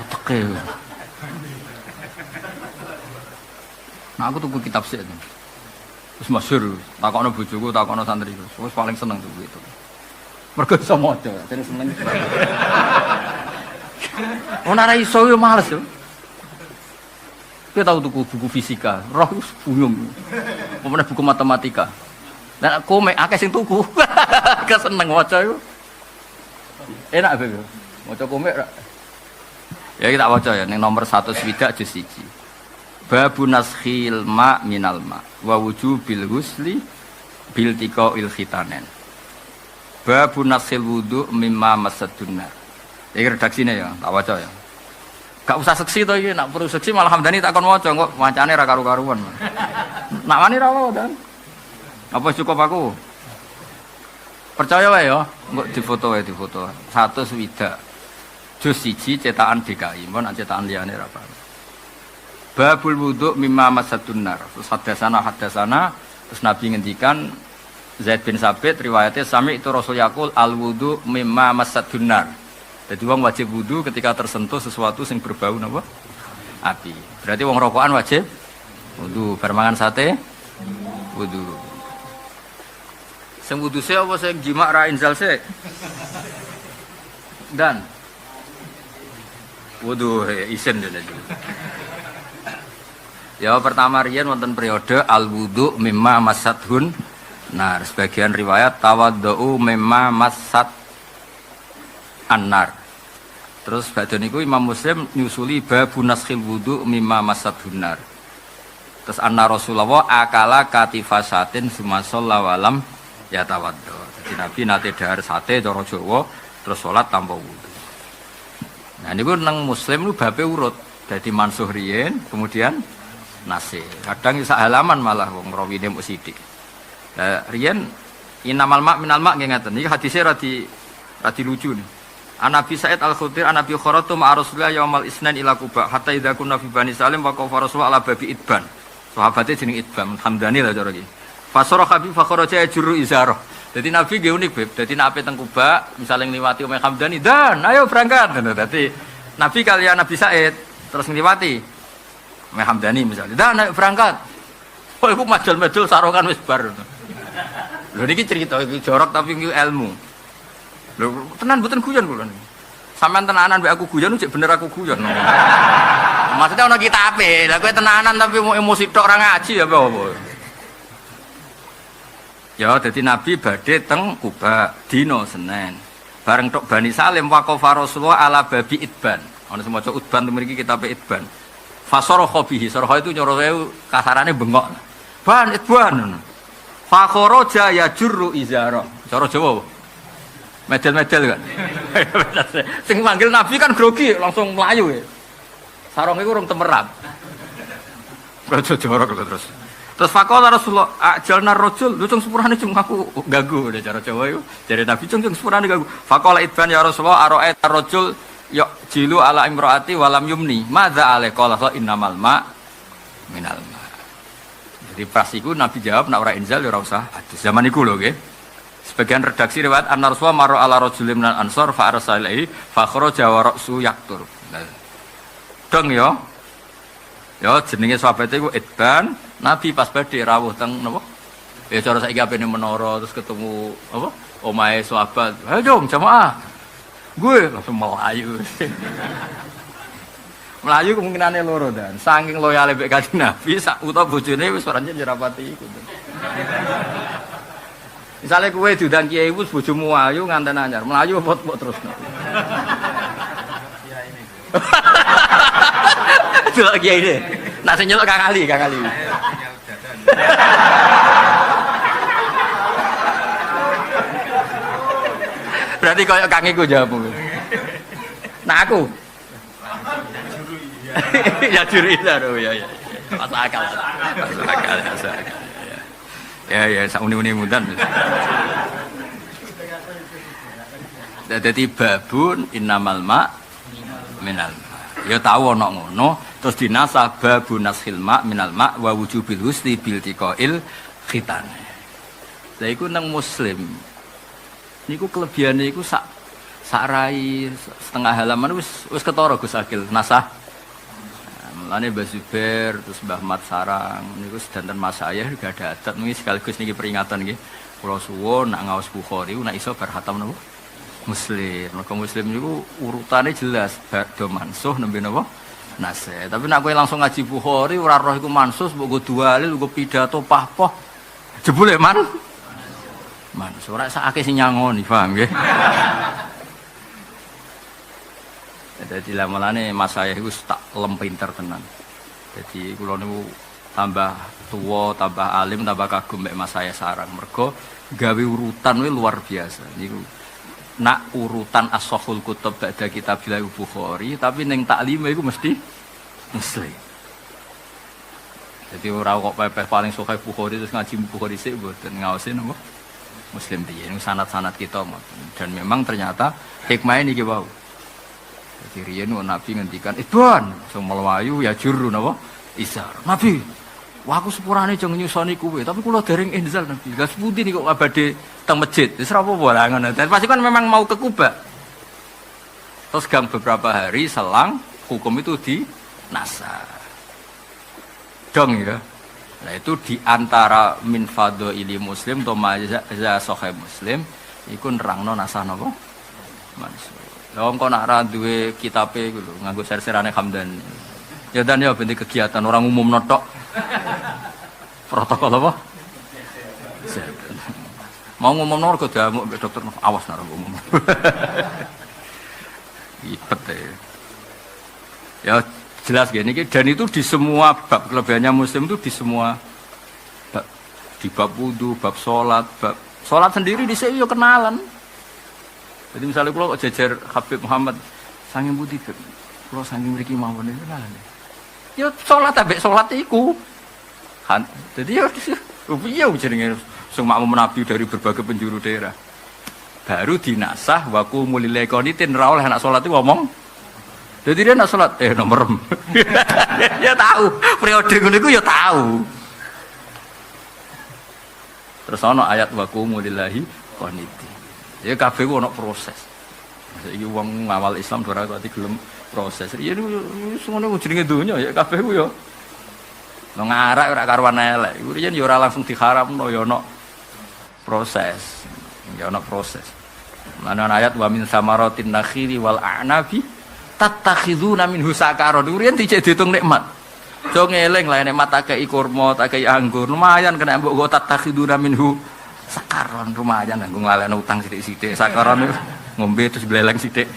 Teke. Nah aku tuku kitab sik. Terus masyhur, takokno bojoku, takokno santriku. Wis paling seneng tuku itu. Mergo iso maca, terus seneng. Ora ra iso yo males yo. Kita tahu tuku buku fisika, roh buyung. Pemene buku matematika. Lah komik akeh sing tuku. Keseneng maca yo. Enak bae yo. Maca komik ra. Ya kita waca ya ning nomor 1 swidak juz 1. Babun naskhil ma minal ma wa wujubil ghusli bil tiqail khitanen. Babun naskhil wudu mimma masadunna. Iki redaksine ya, tak waca ya. Gak usah seksi to iki, nak perlu seksi malah Hamdani tak kon waca kok wacane ra karu-karuan. Nak wani ra wae dan. Apa cukup aku? Percaya wae ya, engko difoto wae difoto. 1 swidak. Juz 1 cetakan DKI, mun cetakan liyane ra apa. Babul wudu mimma masadunnar. Terus hadasana terus Nabi ngendikan Zaid bin Sabit riwayatnya sami itu Rasul yaqul al wudu mimma masadunnar. Jadi wong wajib wudu ketika tersentuh sesuatu sing berbau napa? Api. Berarti wong rokokan wajib wudu, bar mangan sate wudu. Sing wudu se apa sing jima ra inzal se? Dan wudu isen dene. Ya pertama riyen wonten periode al wudu mimma masadhun. Nah, sebagian riwayat tawaddu mimma masad annar. Terus badhe niku Imam Muslim nyusuli babun naskhil wudu mimma masadhunar. Terus anna Rasulullah akala katifasatin sumasalla walam ya tawaddu. Jadi Nabi nate dahar sate cara Jawa terus salat tanpa wudu. Nah niku nang Muslim niku babe urut. Dadi mansuh riyen kemudian nasih. Kadang sak halaman malah wong rawine mung sithik. Lah riyen inamal ma minal ma nggih ngaten. Iki hadise ra di lucu nih. Anabi Sa'id Al-Khudri Anabi Khuratu ma'a Rasulullah yaumal isnan ila Quba hatta idza kunna fi Bani Salim wa qafa Rasulullah ala babi Idban. Sahabate jeneng Idban, Hamdani lah cara iki. Fasara khabi fa kharaja yajru izarah. Jadi Nabi nggih unik, Beb. Dadi nek teng Kuba, misalnya ngliwati Umay Hamdani, "Dan, ayo berangkat." Dadi Nabi kalian Nabi Said terus ngliwati Umay Hamdani misalnya, "Dan, ayo berangkat." Oh, iku majul-majul sarongan wis bar. Lho niki cerita iki jorok tapi iki ilmu. Lho tenan mboten guyon kula niki. Sampeyan tenanan mbek aku guyon cek bener aku guyon. Maksudnya ana kitabe. Lah kowe tenanan tapi mau emosi tok ora ngaji ya apa? Ya, jadi Nabi badhe teng Kuba dina Senin. Bareng tok Bani Salim waqafa Rasulullah ala babi Idban. Ana semaca Udban mriki kitabe Idban. Fasaraha bihi, sarha itu nyoro kasarane bengok. Ban Idban. Fa kharaja yajurru izara. Cara Jawa. Medel-medel kan. Sing manggil Nabi kan grogi langsung mlayu ya. Sarong iku urung temerap. Raja jorok terus. Terus faqala Rasulullah ajalna rajul lu cung sepurane cung aku ganggu udah cara Jawa itu jare Nabi cung sepurane ganggu faqala Idban ya Rasulullah ara'ait ar-rajul ya jilu ala imraati walam yumni madza alai qala innamal ma minal ma. Jadi pas iku Nabi jawab nek ora inzal ya ora usah hadis zaman iku lho nggih. Sebagian redaksi riwayat an-Rasulullah maro ala rajulin minal ansor fa arsalaihi fa kharaja wa ra'su yaqtur. Dong ya. Ya jenenge sahabate iku Idban. Nabi pas badhe rawuh teng napa? Ya cara saiki apene menara terus ketemu apa? Omahe sahabat. Ayo dong jamaah. Gue langsung melayu. Melayu kemungkinane loro dan saking loyale mek Kanjeng Nabi sak utawa bojone wis ora nyerapati iku. Misale kowe diundang kiai wis bojomu ayu nganten anyar, melayu apa terusno. Delok kiai ini. Nak sing nyeluk kakali. Berarti koyo Kang iku jawabmu. Nah aku. Ya juri lho ya. Masuk akal. Ya sauni-uni mudan. Dadi babun innamal ma minal ma. Ya tahu ana ngono terus dinasah babu nashil ma minal ma wa wujubil husni bil tiqail khitan. Lah iku nang muslim. Niku kelebihane iku sak rai setengah halaman wis ketara Gus Akil nasah. Mulane Mbah Zubair terus Mbah Mat Sarang niku sedanten Mas saya gak ada adat niki sekaligus niki peringatan nggih. Kula suwun nak ngaos Bukhari nak iso bar khatam napa? Muslim. Maka Muslim niku urutane jelas do mansuh nembe napa? Nasih. Tapi nak kowe langsung ngaji Bukhari ora roh iku mansuh mbok go dalil go pidato pahpoh. Jebule mansuh ora sakake sing nyangoni, paham nggih? Jadi lamalane mas saya itu tak lem pinter tenan. Jadi kula niku tambah tua, tambah alim, tambah kagum mek mas saya Sarang. Mergo gawe urutan we luar biasa. Niku nak urutan as-sahul kutub ba'da kitabil Bukhari, tapi ning taklime iku mesti Muslim. Jadi ora kok pepeh paling sahih Bukhari terus ngaji Bukhari sik mboten ngaosin apa Muslim piye. Niku sanad-sanad kita dan memang ternyata hikmah niki wau. Jadi riyen Nabi ngendikan, "Idban, sing melayu ya juru napa? Isar." Nabi, "Wah aku sepurane jeng nyusoni kowe, tapi kula dereng inzal Nabi." Lah sepundi niku abade teng masjid. Wis ora apa-apa lah ngono. Dan pasti kan memang mau ke Kuba. Terus gang beberapa hari selang hukum itu dinasah. Dong ya. Nah itu di antara min fadhaili muslim to maza sahih muslim iku nerangno nasah napa? Mansur. Lah wong kok nak ra duwe kitabe iku lho, nganggo ser-serane Hamdan. Ya dan ya bentuk kegiatan orang umum notok. Protokol apa? Mau ngomong kok diamuk mbek dokter awas nek ngomong. Ibet ya. Jelas gini dan itu di semua bab kelebihannya muslim itu di semua bab. Di bab wudu, bab salat sendiri di sini yo kenalan. Jadi misalnya kalau jajar Habib Muhammad sanging putih, kalau sanging mriki mawon itu lah. Ya salat ambek salat iku. Kan. Jadi ya piye jenenge sing makmum Nabi dari berbagai penjuru daerah. baru dinasah wa qumul lillahi qanitin ra oleh anak salat itu ngomong. Jadi dia nak salat nomor. Dia tahu periode ngono iku ya tahu. Terus ana ayat wa qumul lillahi qanitin. Ya kabeh ku ana proses. Saiki wong ngawal Islam ora kuwi gelem proses. Ya ngono jenenge donya ya kabeh ku ya. Nang ngarak ora karuan elek. Iku yen ya ora langsung diharamno ya ana proses. Ya ana proses. Mana ayat wa min samaratin nakhili wal a'nabi tattakhizuna minhu sakaron. Urian dicek diitung nikmat. Jo ngeling lah nikmat takei kurma, takei anggur. Lumayan kena mbok go tattakhizuna minhu sakaron. Lumayan nggo nglalekno utang sithik-sithik. Sakaron ngombe terus bleleng sithik.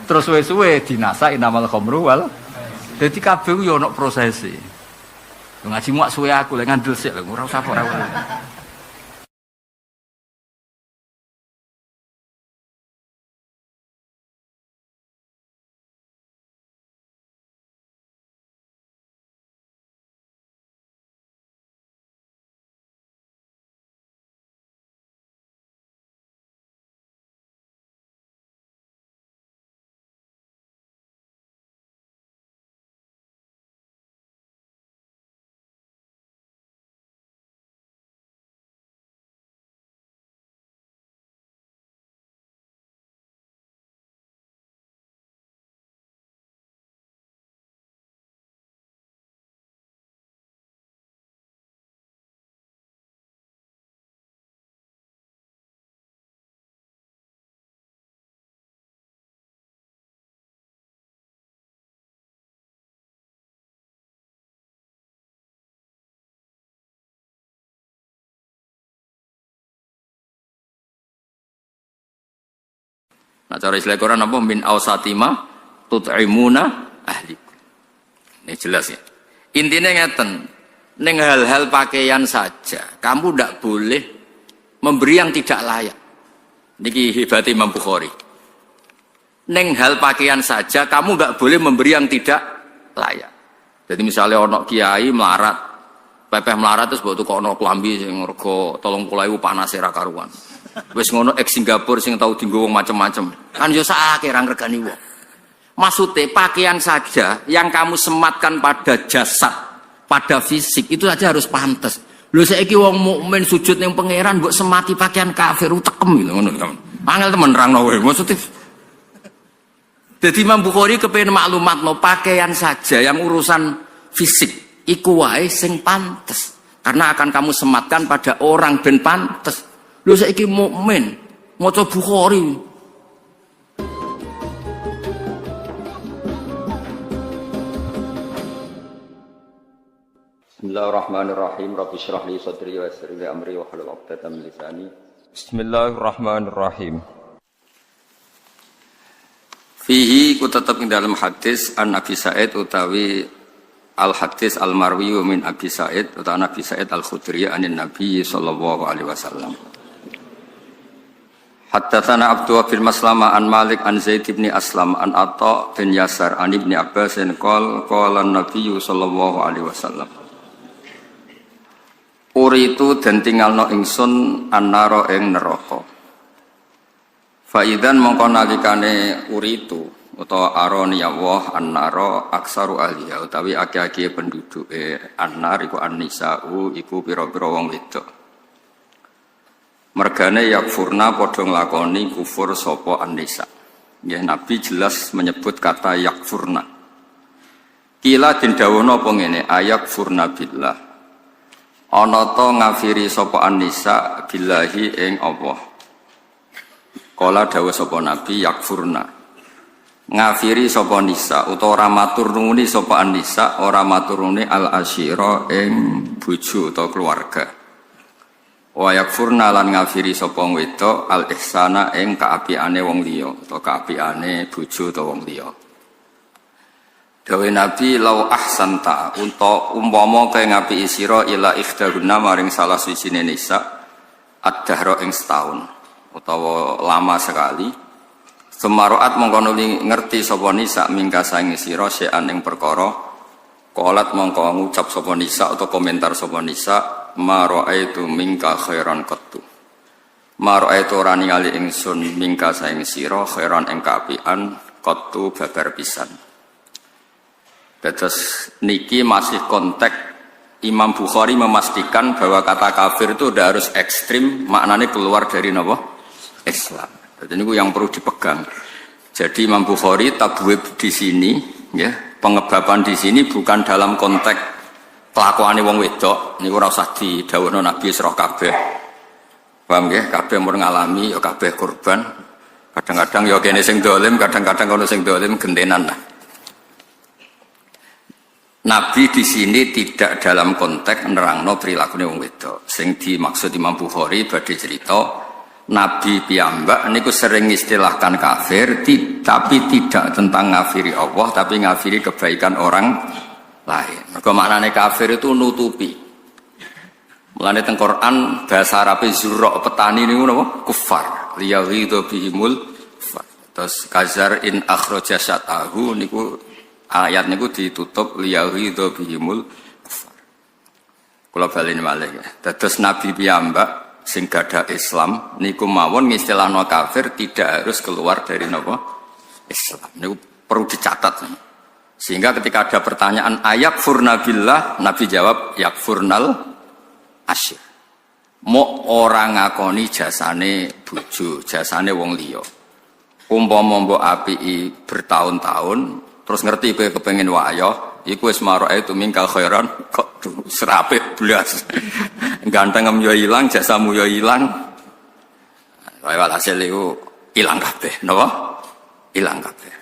Terus suwe-suwe dinasa inamal khamru wal. Dadi kabeh yo ana prosese. Ngaji muak suwe aku lek ngandel sik lho ora usah ora. Nah cara istilah Quran apa min ausatima tut'imuna ahli. Ini jelas ya. Intinya ngeten, ning hal-hal pakaian saja kamu tidak boleh memberi yang tidak layak. Niki hebat Imam Bukhari. Ning hal pakaian saja kamu enggak boleh memberi yang tidak layak. Jadi misalnya ono kiai melarat, pepeh melarat terus mbok tukono klambi sing rega 30.000 panas ra karuan. Wis ngono eks Singapura sing tau dienggo wong macem-macem. Kan yo sakake ra ngregani wong. Maksudnya pakaian saja yang kamu sematkan pada jasad, pada fisik itu saja harus pantas. Lho saiki wong mukmin sujud ning pangeran mbok semati pakaian kafir utekem lho ngono. Angel temen nerangno wae. Maksudnya jadi Imam Bukhari kepengin maklumatno pakaian saja yang urusan fisik iku wae sing pantes. Karena akan kamu sematkan pada orang ben pantes. Lho saiki mukmin maca Bukhari. Bismillahirrahmanirrahim. Rabbi shrah li sadri wa yassir li amri wa hlul 'uqdatam min lisani. Bismillahirrahmanirrahim. Fihi ku tetep ing dalam hadis an Abi Sa'id utawi al hadis al marwi min Abi Sa'id utawa Nabi Sa'id al Khudri anin Nabi sallallahu alaihi wasallam. Haddatsana Abdullah bin Maslama an Malik an Zaid bin Aslam an Atha bin Yasar an Ibnu Abbas qala Nabi sallallahu alaihi wasallam. Uritu den tinggalno ingsun annara ing neraka. Faidan mongko nalikane uritu utawa aroni Allah annara aksaru ahliya utawi akeh-akeh penduduke annar iku annisa'u iku pira-pira wong wedok. Mergane yakfurna padha nglakoni kufur sapa annisa. Nggih Nabi jelas menyebut kata yakfurna. Kila den dawuhna apa ngene ayakfurna billah. Ana ta ngafiri sapa annisa billahi ing Allah. Kala dawuh sapa Nabi yakfurna. Ngafiri sapa nisa utawa ora matur nuwuni sapa annisa ora matur nuwuni al asyira ing bojo utawa keluarga. Wa yakfurna lan ngafiri sapa wedok al ihsana ing kaapiane wong liya utawa kaapiane bojo utawa wong liya. Dawe Nabi lau ahsanta unta umpama kaya ngapiki sira ila ikhdahunna maring salah sijine nisa ad-dahra ing setahun utawa lama sekali. Semaroat mongko nuli ngerti sapa nisa mingka sange sira sean ing perkara qalat mongko ngucap sapa nisa atau komentar sapa nisa ma raaitu mingka khairan qattu. Mar'aitu ora ningali ingsun mingka saing sira khairan ing kaapian qattu babar pisan. Terus niki masih konteks Imam Bukhari memastikan bahwa kata kafir itu udah harus ekstrim, maknanya keluar dari napa? Islam. Jadi ini yang perlu dipegang. Jadi Imam Bukhari tabwib di sini, ya, pengebaban di sini bukan dalam konteks kelakuane wong wedok. Niku ora usah didhawuhno Nabi sira kabeh. Paham nggih? Kabeh mun ngalami ya kabeh korban. Kadang-kadang ya kene sing dolim, kadang-kadang ono sing dolim gentenan lah. Nabi di sini tidak dalam konteks nerangno prilakune wong wedok. Sing dimaksud Imam Bukhari badhe cerita Nabi piyambak niku sering istilahkan kafir, tapi tidak tentang ngafiri Allah, tapi ngafiri kebaikan orang lain. Mergo maknane kafir itu nutupi. Mulane teng Quran bahasa Arabe zurra petani niku napa? Kufar. Liyaghidhu bihimul kufar. Terus kazar in akhraja syatahu niku ayat niku ditutup liyaghidhu bihimul kufar. Kula baleni malih. Dados Nabi piyambak sing gadah Islam niku mawon ngistilahno kafir tidak harus keluar dari napa? Islam. Niku perlu dicatat. Sehingga ketika ada pertanyaan ayakfurna billah, Nabi jawab yakfurnal asyir. Mok ora ngakoni jasane bojo, jasane wong liya. Umpama mbok apiki bertahun-tahun terus ngerti kowe kepengin wayah, iku wis mar'aitu mingkal khairan kok serapik blas. Ganteng yo ilang, jasamu yo ilang. Kaya hasil iku ilang kabeh, napa? Ilang kabeh.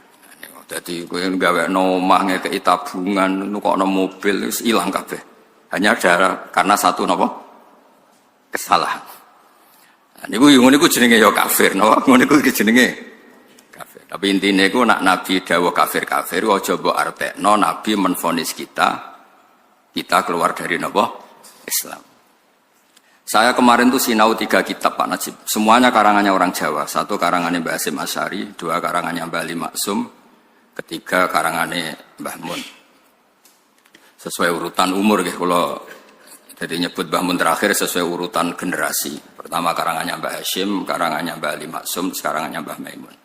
Dadi kowe gawekno omah ngekeki tabungan, nukokno mobil wis ilang kabeh. Hanya karena satu napa? Kesalahan. Niku niku jenenge yo kafir, napa? Niku jenenge tapi intinya itu nak Nabi dawuh kafir-kafir aja mbok artekno Nabi menvonis kita keluar dari napa? Islam. Saya kemarin tuh sinau 3 kitab Pak Najib. Semuanya karangannya orang Jawa. 1 karangannya Mbah Hasyim Asy'ari, 2 karangannya Mbah Ali Maksum, 3 karangannya Mbah Mun. Sesuai urutan umur nggih kula jadi nyebut Mbah Mun terakhir sesuai urutan generasi. Pertama karangannya Mbah Hasyim, karangannya Mbah Ali Maksum, karangannya Mbah Maimun.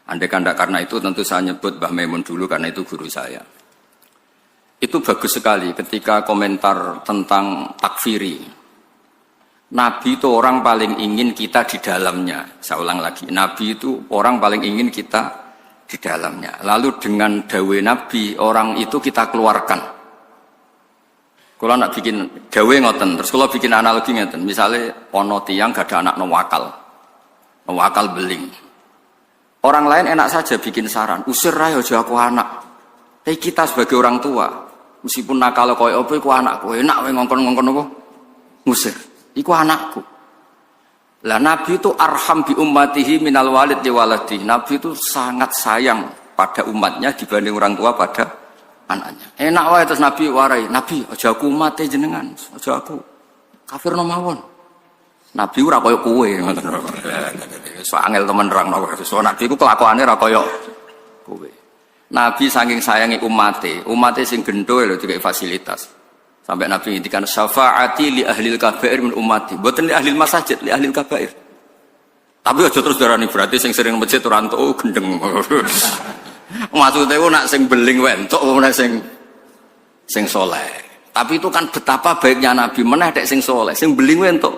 Andai kanda karena itu tentu saya nyebut Mbah Maimun dulu karena itu guru saya. Itu bagus sekali ketika komentar tentang takfiri. Nabi itu orang paling ingin kita di dalamnya. Saya ulang lagi, Nabi itu orang paling ingin kita di dalamnya. Lalu dengan dawe Nabi orang itu kita keluarkan. Kalau nak bikin dawe ngoten, terus kalau bikin analogi ngoten, misalnya ono tiyang gak ada anak nawakal beling. Orang lain enak saja bikin saran, usir aja aku anak. Tapi kita sebagai orang tua, meskipun nakal koyo apa iku anakku, enak wae ngongkon-ngongkon apa? Ngusir. Iku anakku. Lah Nabi itu arham bi ummatihi minal walid li waladi. Nabi itu sangat sayang pada umatnya dibanding orang tua pada anaknya. Enak wae terus Nabi warai, Nabi aja aku umate jenengan, aja aku kafir no mawon. Nabi ora kaya kowe ngoten. So angel temen nerangno. So Nabi ku kelakuane ora kaya kowe. Nabi saking sayangi umate sing gendho lho dikek fasilitas. Sampai Nabi ngendikan syafaati li ahlil kabair min ummati. Mboten li ahlil masajid, li ahlil kabair. Tapi aja terus darani berarti sing sering masjid ora entuk gendeng. Maksudnya ku nak sing beling wae entuk meneh sing saleh. Tapi itu kan betapa baiknya Nabi meneh nek sing saleh, sing beling wae entuk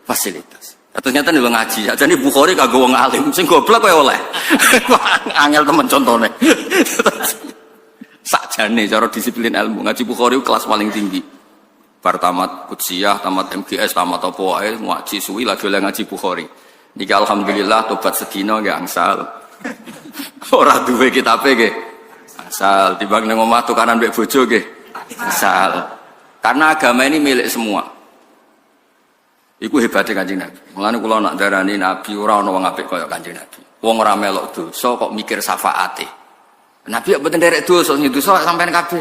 fasilitas. Ternyata nih ngaji, aja nih Bukhari kagak wong alim, sing goblok kowe oleh. Angel temen contone. Sakjane cara disiplin ilmu ngaji Bukhari kelas paling tinggi. Bar tamat Qudsiyah, tamat MGS, tamat apa wae ngaji suwi lagi oleh ngaji Bukhari. Niki alhamdulillah tobat sedina nggih angsal. Ora duwe kitabe nggih. Angsal timbang nang omah tukaran mbek bojo nggih. Angsal. Karena agama ini milik semua. Iku hebatnya Kanjeng Nabi. Mulane kula nak darani Nabi ora ana wong apik kaya Kanjeng Nabi. Wong ora melok dosa kok mikir syafaate. Nabi kok mboten nderek dosa, sing dosa sampean kabeh.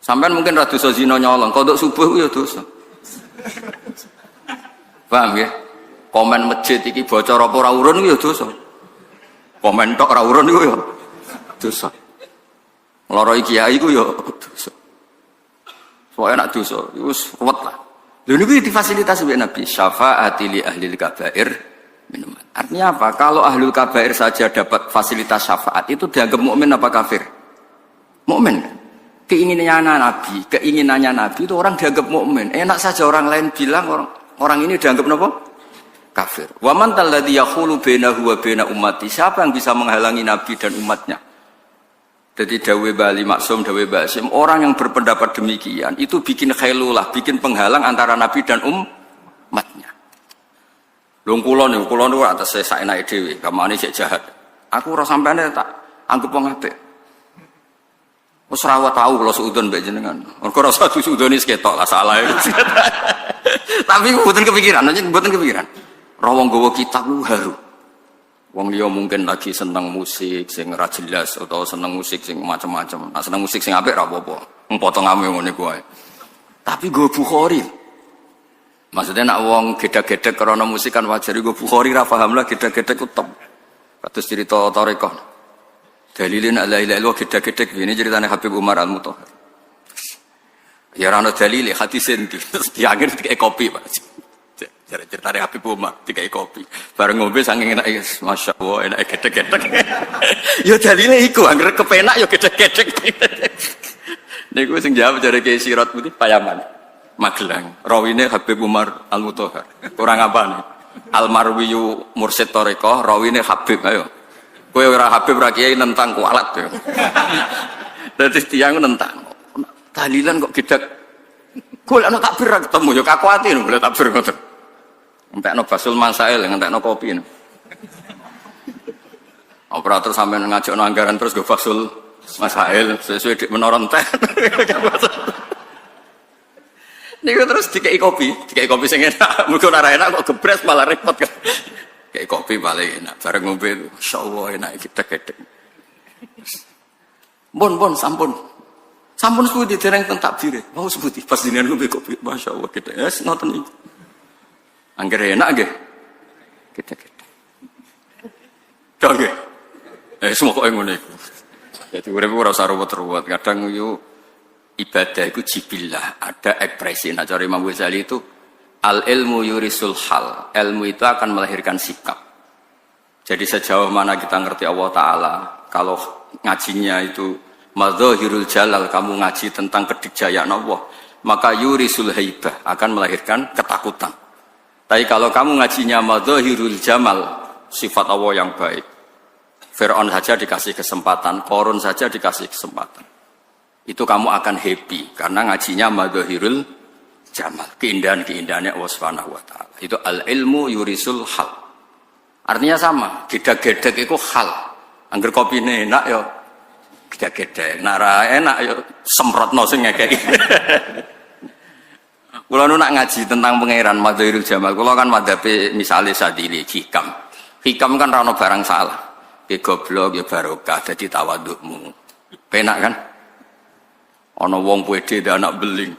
Sampean mungkin ra dosa zina nyolong, kodok subuh ku ya dosa. Paham ya? Komen masjid iki bocor apa ora urun ku ya dosa. Komen tok ora urun iku ya dosa. Ngloroi kiai ku ya dosa. Pokoke nek dosa iku wis ruwet lah. Lho niku difasilitasi oleh Nabi, syafaati li ahlil kabair minuman. Artinya apa? Kalau ahlul kabair saja dapat fasilitas syafaat itu dianggap mukmin apa kafir? Mukmin. Keinginannya Nabi itu orang dianggap mukmin. Enak saja orang lain bilang orang ini dianggap apa? Kafir. Wa man talladzi yaqulu bainahu wa baina ummati. Siapa yang bisa menghalangi Nabi dan umatnya? Jadi dawe Bali Maksum, dawe Basim, orang yang berpendapat demikian itu bikin khailulah, bikin penghalang antara Nabi dan umatnya. Lung kula niku atas saya saenake dhewe, kamane sik jahat. Aku ora sampeane tak anggap wong apik. Wis ora tau kula suudon mbek jenengan. Mergo ora usah suudoni ketok lah salah. Tapi mboten kepikiran, mboten kepikiran. Ra wong gawa kitab lu haru. Wong liya mungkin lagi seneng musik sing ora jelas atau seneng musik sing macam-macam. Nah, seneng musik sing apik ora apa-apa. Potongane ngene kuwi. Tapi go Bukhari. Maksudnya nak wong gedhe-gedhe karena musik kan wajar go Bukhari ra paham lah gedhe-gedhe ku top. Kados cerita tarekah. Dalilin la ilaha illallah gedhe-gedhe ini ceritane Habib Umar Al-Mutahhar. Ya ora ono dalile hadis endi. Diangger dikek kopi, Pak. Ceritane Habib Umar dikek kopi. Bareng ngombe saking enake, masyaallah enake gedhe-gedhe. Ya dalile iku angger kepenak ya gedhe-gedhe. Niku sing jawab jare Kiai Sirat Putih Payaman. Magelang. Rawine Habib Umar Al-Mutahhar. Kurang apa nih? Almarwiyu Mursyid Thariqah, rawine Habib ayo. Kowe ora Habib ra Kiai nentang kualat yo. Dadi tiyang nentang. Tahlilan kok gedhek. Golek ana takbir ra ketemu yo kakuati lho golek takbir ngoten. Entekno Basul Masail, entekno kopi. Operator sampean ngajakno anggaran terus go Basul Masail sesuai dik menara entek. Niku terus dikei kopi sing enak. Muga ora enak kok gebres malah repot kan. Kayak kopi paling enak, bareng ngombe insyaallah enak gedhe-gedhe. Bon sampun. Sampun sepundi dereng teng takbire. Mau sepundi pas dinten ngombe kopi masyaallah gedhe. Wes ngoten iki. Angger enak nggih. Gedhe-gedhe. Tok nggih. Semua kok ngono iku. Dadi urip ora usah ruwet-ruwet. Kadang yo ibadah itu jibillah, ada ekspresi. Nah, cara Imam Ghazali itu al-ilmu yurisul hal. Ilmu itu akan melahirkan sikap. Jadi sejauh mana kita ngerti Allah Ta'ala, kalau ngajinya itu madzahirul jalal, kamu ngaji tentang kedikjayaan Allah, maka yurisul haibah, akan melahirkan ketakutan. Tapi kalau kamu ngajinya madzahirul jamal, sifat Allah yang baik, Fir'aun saja dikasih kesempatan, Qarun saja dikasih kesempatan, itu kamu akan happy karena ngajinya madzahirul jamal, keindahan-keindahannya Allah Subhanahu wa taala. Itu al-ilmu yurisul hal. Artinya sama, gedhe-gedhe iku hal. Angger kopine enak ya gedhe-gedhe, nek ora enak ya semprotno sing ngekeki. Kula nu nak ngaji tentang pangeran madzahirul jamal, kula kan madhabe misale Sadili hikam. Hikam kan ra ono barang salah. Ki goblok ya barokah dadi tawadukmu. Penak kan? Ana wong pede dhe anak beling.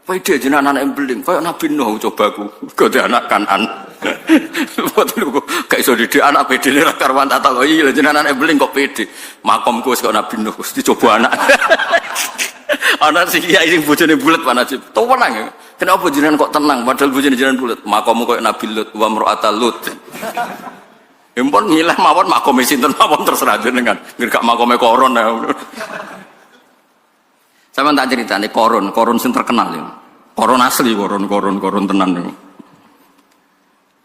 Pede jenengan anak beling, kaya Nabi Nuh cobaku. Kok dhe anak Kanan. Betul kok gak iso didik anak pede ra karwan tak kok iya jenengan anak beling kok pede. Makomku wis kok Nabi Nuh wis dicoba anak. Ana sing kiai sing bojone bulet Pak Najib. Tenang ya. Kenapa jenengan kok tenang padahal bojone jenengan bulet? Makommu kok Nabi Lut wa mar'atal Lut. Impun ngilah mawon makome sinten mawon terserah jenengan. Nggak makome koron ya. Sama tak ceritane koron sing terkenal ya. Koron asli, koron tenan niku.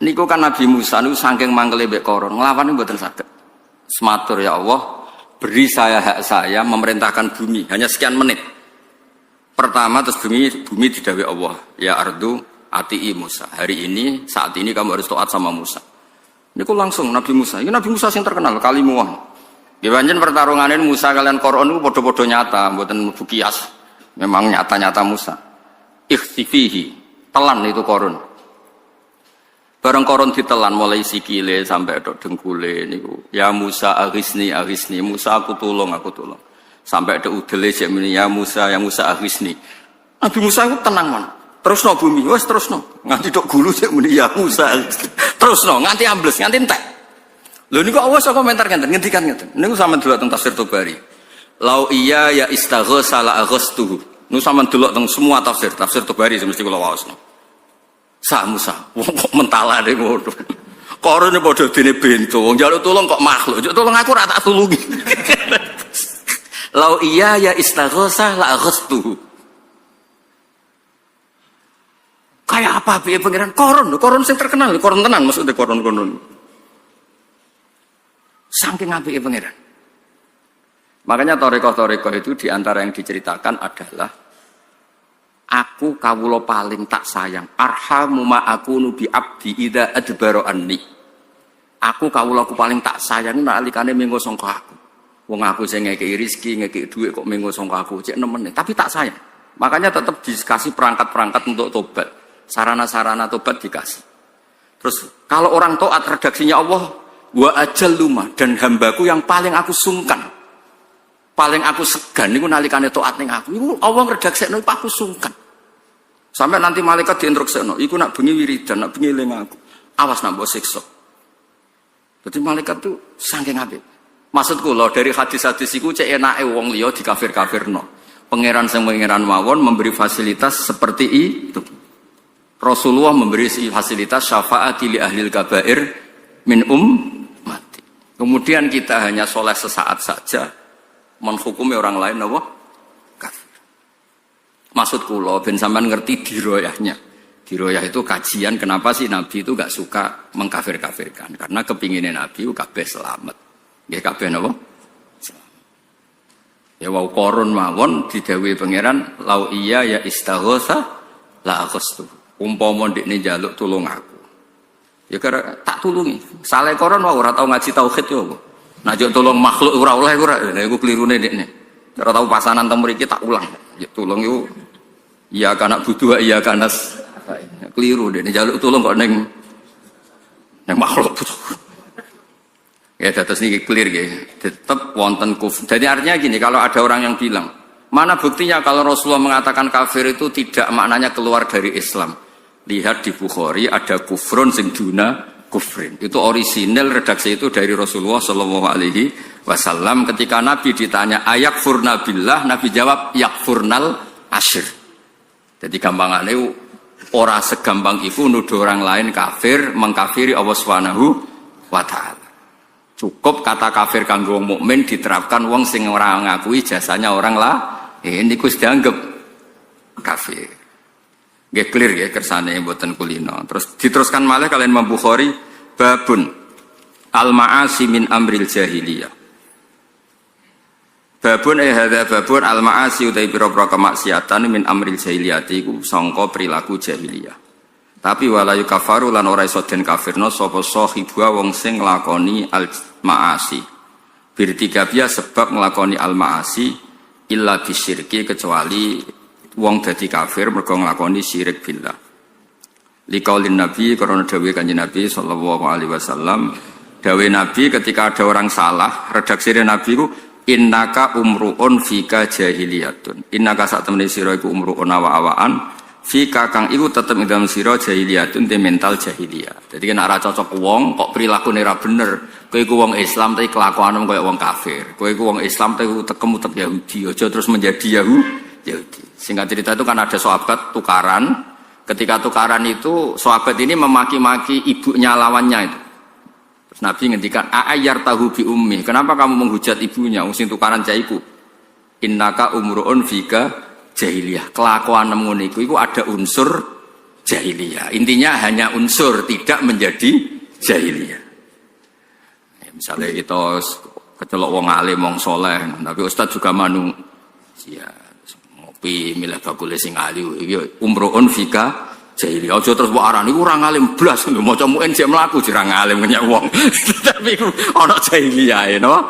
Niku kan Nabi Musa niku saking mangkele mbek koron, nglawan mboten saged. Sematur ya Allah, beri saya hak saya memerintahkan bumi hanya sekian menit. Pertama terus bumi didhawuhi Allah, ya ardu ati'i Musa. Hari ini saat ini kamu harus taat sama Musa. Niku langsung Nabi Musa. Ini Nabi Musa sing terkenal kalimuwah. Nggih pancen pertarungane Musa kalian Koron niku padha-padha nyata, mboten bukias. Memang nyata-nyata Musa. Ikhtifihi, telan itu Koron. Bareng Koron ditelan mulai sikile sampai tok dengkule niku. Ya Musa aghisni, Musa aku tolong. Sampai ada udele sik muni ya Musa aghisni. Nabi Musa itu tenang man. Terusno bumi, wes terusno. Nganti tok gulu sik muni ya Musa. Terusno nganti ambles, nganti entek. Lho niku Allah sok komentar ngendikan ngeten. Niku sampean delok teng tafsir Tabari. Lau iya ya istaghasa la aghastuhu. Niku sampean delok teng semua tafsir Tabari mesti kula waosno. Musa, wong kok mentalane ngono. Korone padha dene bento, wong njaluk tulung kok makhluk. Njuk tulung aku ora tak tulungi. Lau iya ya istaghosah la aghastu. Kayak apa piye pangeran? Koron sing terkenal, koron tenan maksudnya koron. Saking apike pangeran. Makanya toreko-toreko itu diantara yang diceritakan adalah aku kawula paling tak sayang. Arhamu ma akunu bi abdi idza adbaro anni. Aku kawulaku paling tak sayang nalikane mengko sangka aku. Wong aku sing ngekeki rezeki, ngekeki dhuwit kok mengko sangka aku, cek nemen. Tapi tak sayang. Makanya tetap dikasih perangkat-perangkat untuk tobat. Sarana-sarana tobat dikasih. Terus kalau orang taat redaksinya Allah, wa ajalluma, dan hambaku yang paling aku sungkan. Paling aku segan niku nalikane taat ning aku. Iku Allah ngredaksekno iku aku sungkan. Sampai nanti malaikat diinstruksekno, iku nak bengi wiridan, nak bengi eling aku. Awas nak mbok siksa. Jadi malaikat tuh saking apik. Maksudku lho dari hadis-hadis iku cek enake wong liya dikafir-kafirno. Pangeran sing pangeran mawon memberi fasilitas seperti itu. Rasulullah memberi fasilitas syafaati li ahlil kabair min ummati. Kemudian kita hanya soleh sesaat saja. Menghukumi orang lain apa? Kafir. Maksud kula ben sampean ngerti diroyahnya. Diroyah itu kajian kenapa sih Nabi itu gak suka mengkafir-kafirkan. Karena kepinginnya Nabi itu kabeh selamat. Nggih kabeh napa? Ya wau koron mawon didhawuhi pangeran lau iya ya istaghotha la aghastu. Umpama ndekne njaluk tulung aku. Ya kira tak tulungi. Saleh koron wae ora tau ngaji tauhid yo. Najak tolong makhluk ora oleh ora. Lha iku klirune ndekne. Ora tau pasanan teng mriki tak ulang. Ya tulung iku iya kana butuh iya kanas. Keliru ndekne njaluk tulung kok ning makhluk. Ya terus ini clear ya. Tetap wonten kufur. Jadi artinya gini, kalau ada orang yang bilang, mana buktinya kalau Rasulullah mengatakan kafir itu tidak maknanya keluar dari Islam. Lihat di Bukhari ada kufrun sing duna kufrin. Itu orisinal redaksi itu dari Rasulullah Shallallahu Alaihi Wasallam. Ketika Nabi ditanya ayak furna billah, Nabi jawab yakfurnal asyir. Jadi gampangannya ora segampang itu nuduh orang lain kafir, mengkafiri Allah Subhanahu wa Ta'ala. Cukup kata kafir kanggo wong mukmin diterapkan wong sing ora ngakui jasanya orang lah. Ini kus dianggap kafir. Nggih clear ya kersane mboten kulino. Terus diteruskan malih kalian Imam Bukhari babun al-ma'asi min amril jahiliyah. Babun hadza babun al-ma'asi utai pira-pira kemaksiatan min amril jahiliyah iku sangka perilaku jahiliyah. Tapi wala yukafaru lan ora iso den kafirno sapa sahibu wong sing nglakoni al-ma'asi. Birtigabia sebab nglakoni al-ma'asi illa bisyirki kecuali wong dadi kafir mergo nglakoni syirik billah. Liqaulin Nabi karena dawuh Kanjeng Nabi sallallahu alaihi wasallam, dawuh Nabi ketika ada orang salah, redaksi Nabi ku innaka umruun fika jahiliyatun. Innaka sak temene sira iku umruun awa-awaan fika kang iku tetep ing dalem sira jahiliyatun te mental jahiliyah. Jadi nek ora cocok wong kok prilakune ora bener, kowe iku wong Islam tapi kelakuanmu koyo wong kafir. Kowe iku wong Islam tapi utek Yahudi, aja terus menjadi Yahudi. Singkat cerita itu kan ada sahabat tukaran. Ketika tukaran itu sahabat ini memaki-maki ibunya lawannya itu. Terus Nabi ngendikan a'ayyar tahu bi ummi. Kenapa kamu menghujat ibunya? Sing tukaran jaiku. Innaka umruun fika jahiliyah. Kelakuan ngono iku ada unsur jahiliyah. Intinya hanya unsur, tidak menjadi jahiliyah. Ya, misalnya kita kecelok wong alim, wong soleh, tapi ustaz juga manu. Ya, ngopi milih bakule sing alim iki umruun fika jahiliyah. Aja terus mbok arani ora alim blas lho, maca muen sik mlaku jirang alim kenya wong. Tapi ana jahiliyah no.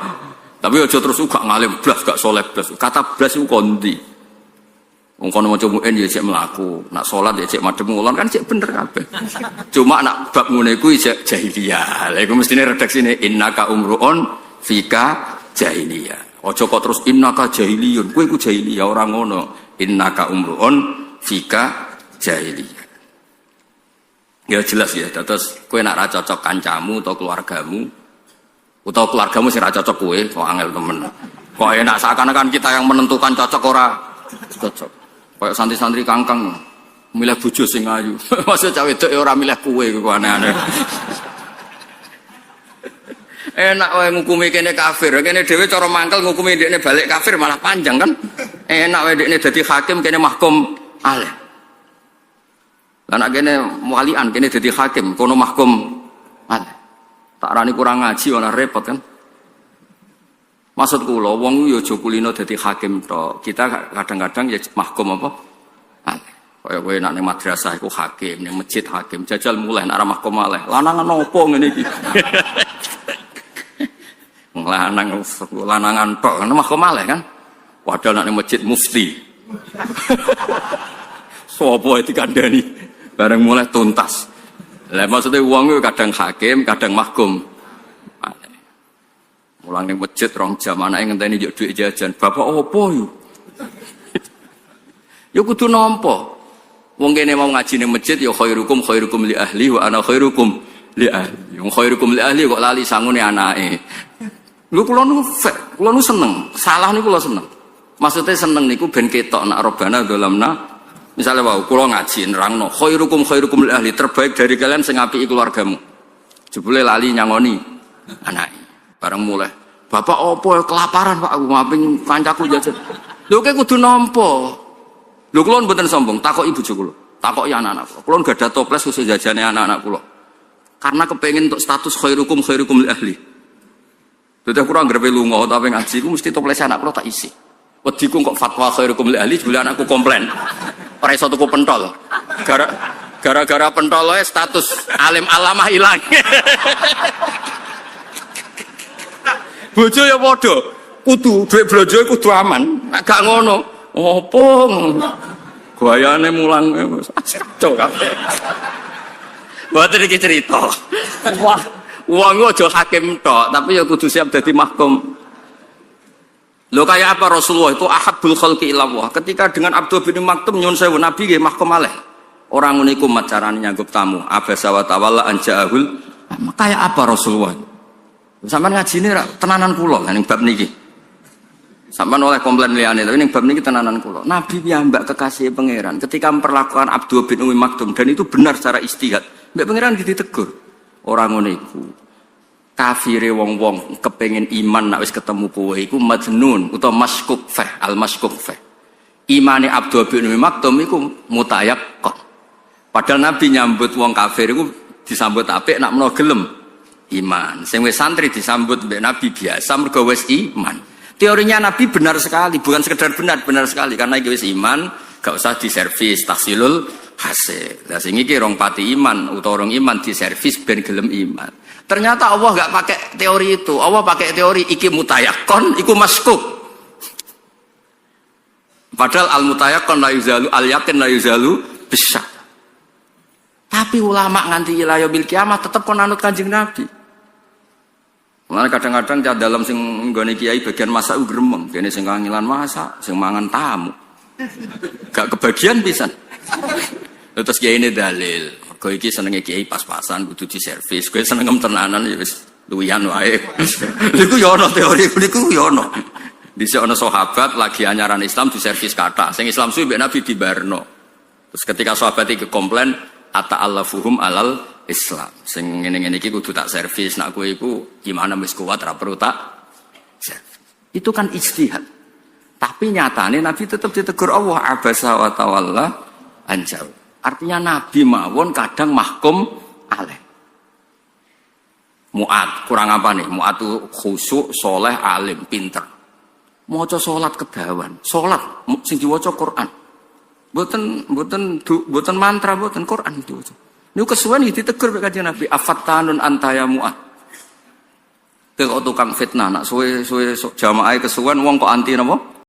Tapi aja terus gak ngalim blas, gak soleh blas. Kata blas iku kondi. Wong kono maca muen ya cek mlaku, nak salat ya cek madhep ngulon kan cek bener kabeh. Cuma nak bab ngene iku cek jahiliyah. Lha iku mestine redaksine innaka umruun fika jahiliyah. Aja kok terus innaka jahiliyun. Kowe iku jahiliyah ora ngono. Innaka umruun fika jahiliyah. Ya jelas ya, terus kowe nak ra cocok kancamu atau keluargamu utawa keluargamu sing ra cocok kowe, kok angel temen. Kok enak seakan-akan kita yang menentukan cocok ora cocok. Kayak santri-santri kangkang milih bojo sing ayu. Maksud cawe wedok ya ora milih kowe iku aneh-aneh. Enak wae ngukumi kene kafir, kene dhewe cara mangkel ngukumi ndekne balik kafir malah panjang kan. Enak wae ndekne dadi hakim kene mahkum aleh. Lah nek kene walian kene dadi hakim kono mahkum aleh. Tak arani kurang ngaji ora repot kan. Maksud kula wong yo aja kulino dadi hakim tok. Kita kadang-kadang ya mahkum apa? Aleh. Kaya kowe nek ning madrasah iku hakim, ning masjid hakim, jajal mulai nek arah mahkum aleh. Lanangan opo ngene iki? Lanangan tok kan mahkum aleh kan. Padahal nek masjid mufti. Sopo dikandani bareng mulai tuntas. Lah maksudnya wong kadang hakim, kadang mahkum. Mulang ning masjid rong jam anake ngenteni njuk dhuwit jajan. Bapak opo yo? Yo kudu nampa. Wong kene mau ngaji ning masjid ya khairukum khairukum li ahli wa ana khairukum li ahli. Wong khairukum li ahli kok lali sangune anake. Lho kula nu seneng. Salah niku kula seneng. Maksudnya seneng niku ben ketok nak robana dolamna. Misale wae kula ngaji nerangno khairukum khairukum li ahli, terbaik dari kalian sing apiki keluargamu. Jebule lali nyangoni anake. Bareng mulai. Bapak opo kelaparan Pak aku ngaping kancaku jajan. Lho kowe kudu nampa. Lho kula mboten sombong, takoki bojo kula, takoki anak-anak kula. Kula gadah toples khusus jajane anak-anak kula. Karena kepengin untuk status khairukum khairukum li ahli. Dadi aku ora ngrepe lunga tapi ngaji ku mesti toples anak kula tak isi. Wediku kok fatwa khairukum li ahli jebule anakku komplain. Ora iso tuku pentol. Gara-gara pentol wae status alim alamah ilang. Bojo ya padha, kudu dhuwit blonjo kudu aman. Nek gak ngono, opo gayane mulang kacau kabeh. Mboten iki cerita. Wah, wong aja hakim tok, tapi ya kudu siap dadi mahkum. Lho kaya apa Rasulullah itu ahabbul khalqi ila Allah. Ketika dengan Abdul bin Maktum nyun sewu Nabi nggih mahkum aleh. Ora ngene iku carane nyanggup tamu. Abasa wa tawalla anja'ul. Kaya apa Rasulullah? Sampeyan ngajine ra tenanan kula ning bab niki. Sampeyan oleh komplain liyane tapi ning bab niki tenanan kula. Nabi piyambak kekasih pangeran ketika memperlakukan Abdul bin Maktum dan itu benar secara istihad. Mbek pangeran ditegur. Ora ngono iku. Kafire wong-wong kepengin iman nek wis ketemu kowe iku majnun utawa maskuk fa al maskuk fa. Imane Abdul bin Maktum iku mutayaqqan. Padahal Nabi nyambut wong kafir iku disambut apik nek menawa gelem iman. Sing wis santri disambut mbek Nabi biasa mergo wis iman. Teorinya Nabi benar sekali, bukan sekedar benar sekali karena iki wis iman, gak usah diservis tahsilul hasil. Lah sing iki rong pati iman utawa rong iman diservis ben gelem iman. Ternyata Allah gak pakai teori itu. Allah pakai teori iki mutayaqqan, iku maskuk. Padahal al mutayaqqan la yuzalu, al yakin la yuzalu bisyak. Tapi ulama nganti ila yaumil kiamah tetap kon anut Kanjeng Nabi. Mulane kadang-kadang cah dalam sing nggone kiai bagian masak gremeng, kene sing kangilan masak, sing mangan tamu. Gak kebagian pisan. Terus kiai ini dalil, mergo iki senenge kiai pas-pasan kudu diservis. Kowe seneng tenanan ya wis luwihan wae. Niku ya ana teori niku ya ana. Dhisik ana sahabat lagi anyaran Islam diservis kathah. Sing Islam suwi mbek Nabi dibarno. Terus ketika sahabat iki komplain ata'allafuhum alal Islam. Sing ngene-ngene iki kudu tak servis, nak kowe iku gimana wis kuat ra perlu tak servis. Itu kan ijtihad. Tapi nyatane Nabi tetap ditegur Allah abasa wa tawalla anjau. Artinya Nabi mawon kadang mahkum aleh. Mu'ad, kurang apa nih? Mu'ad itu khusyuk, soleh, alim, pinter. Maca salat kedawan. Salat sing diwaca Quran. Mboten mantra, mboten Quran diwaca. Niku kesuwen ditegur mek Kanjeng Nabi, afattanun anta ya Mu'ad. Kok tukang fitnah nak suwe jamaah kesuwen wong kok anti napa?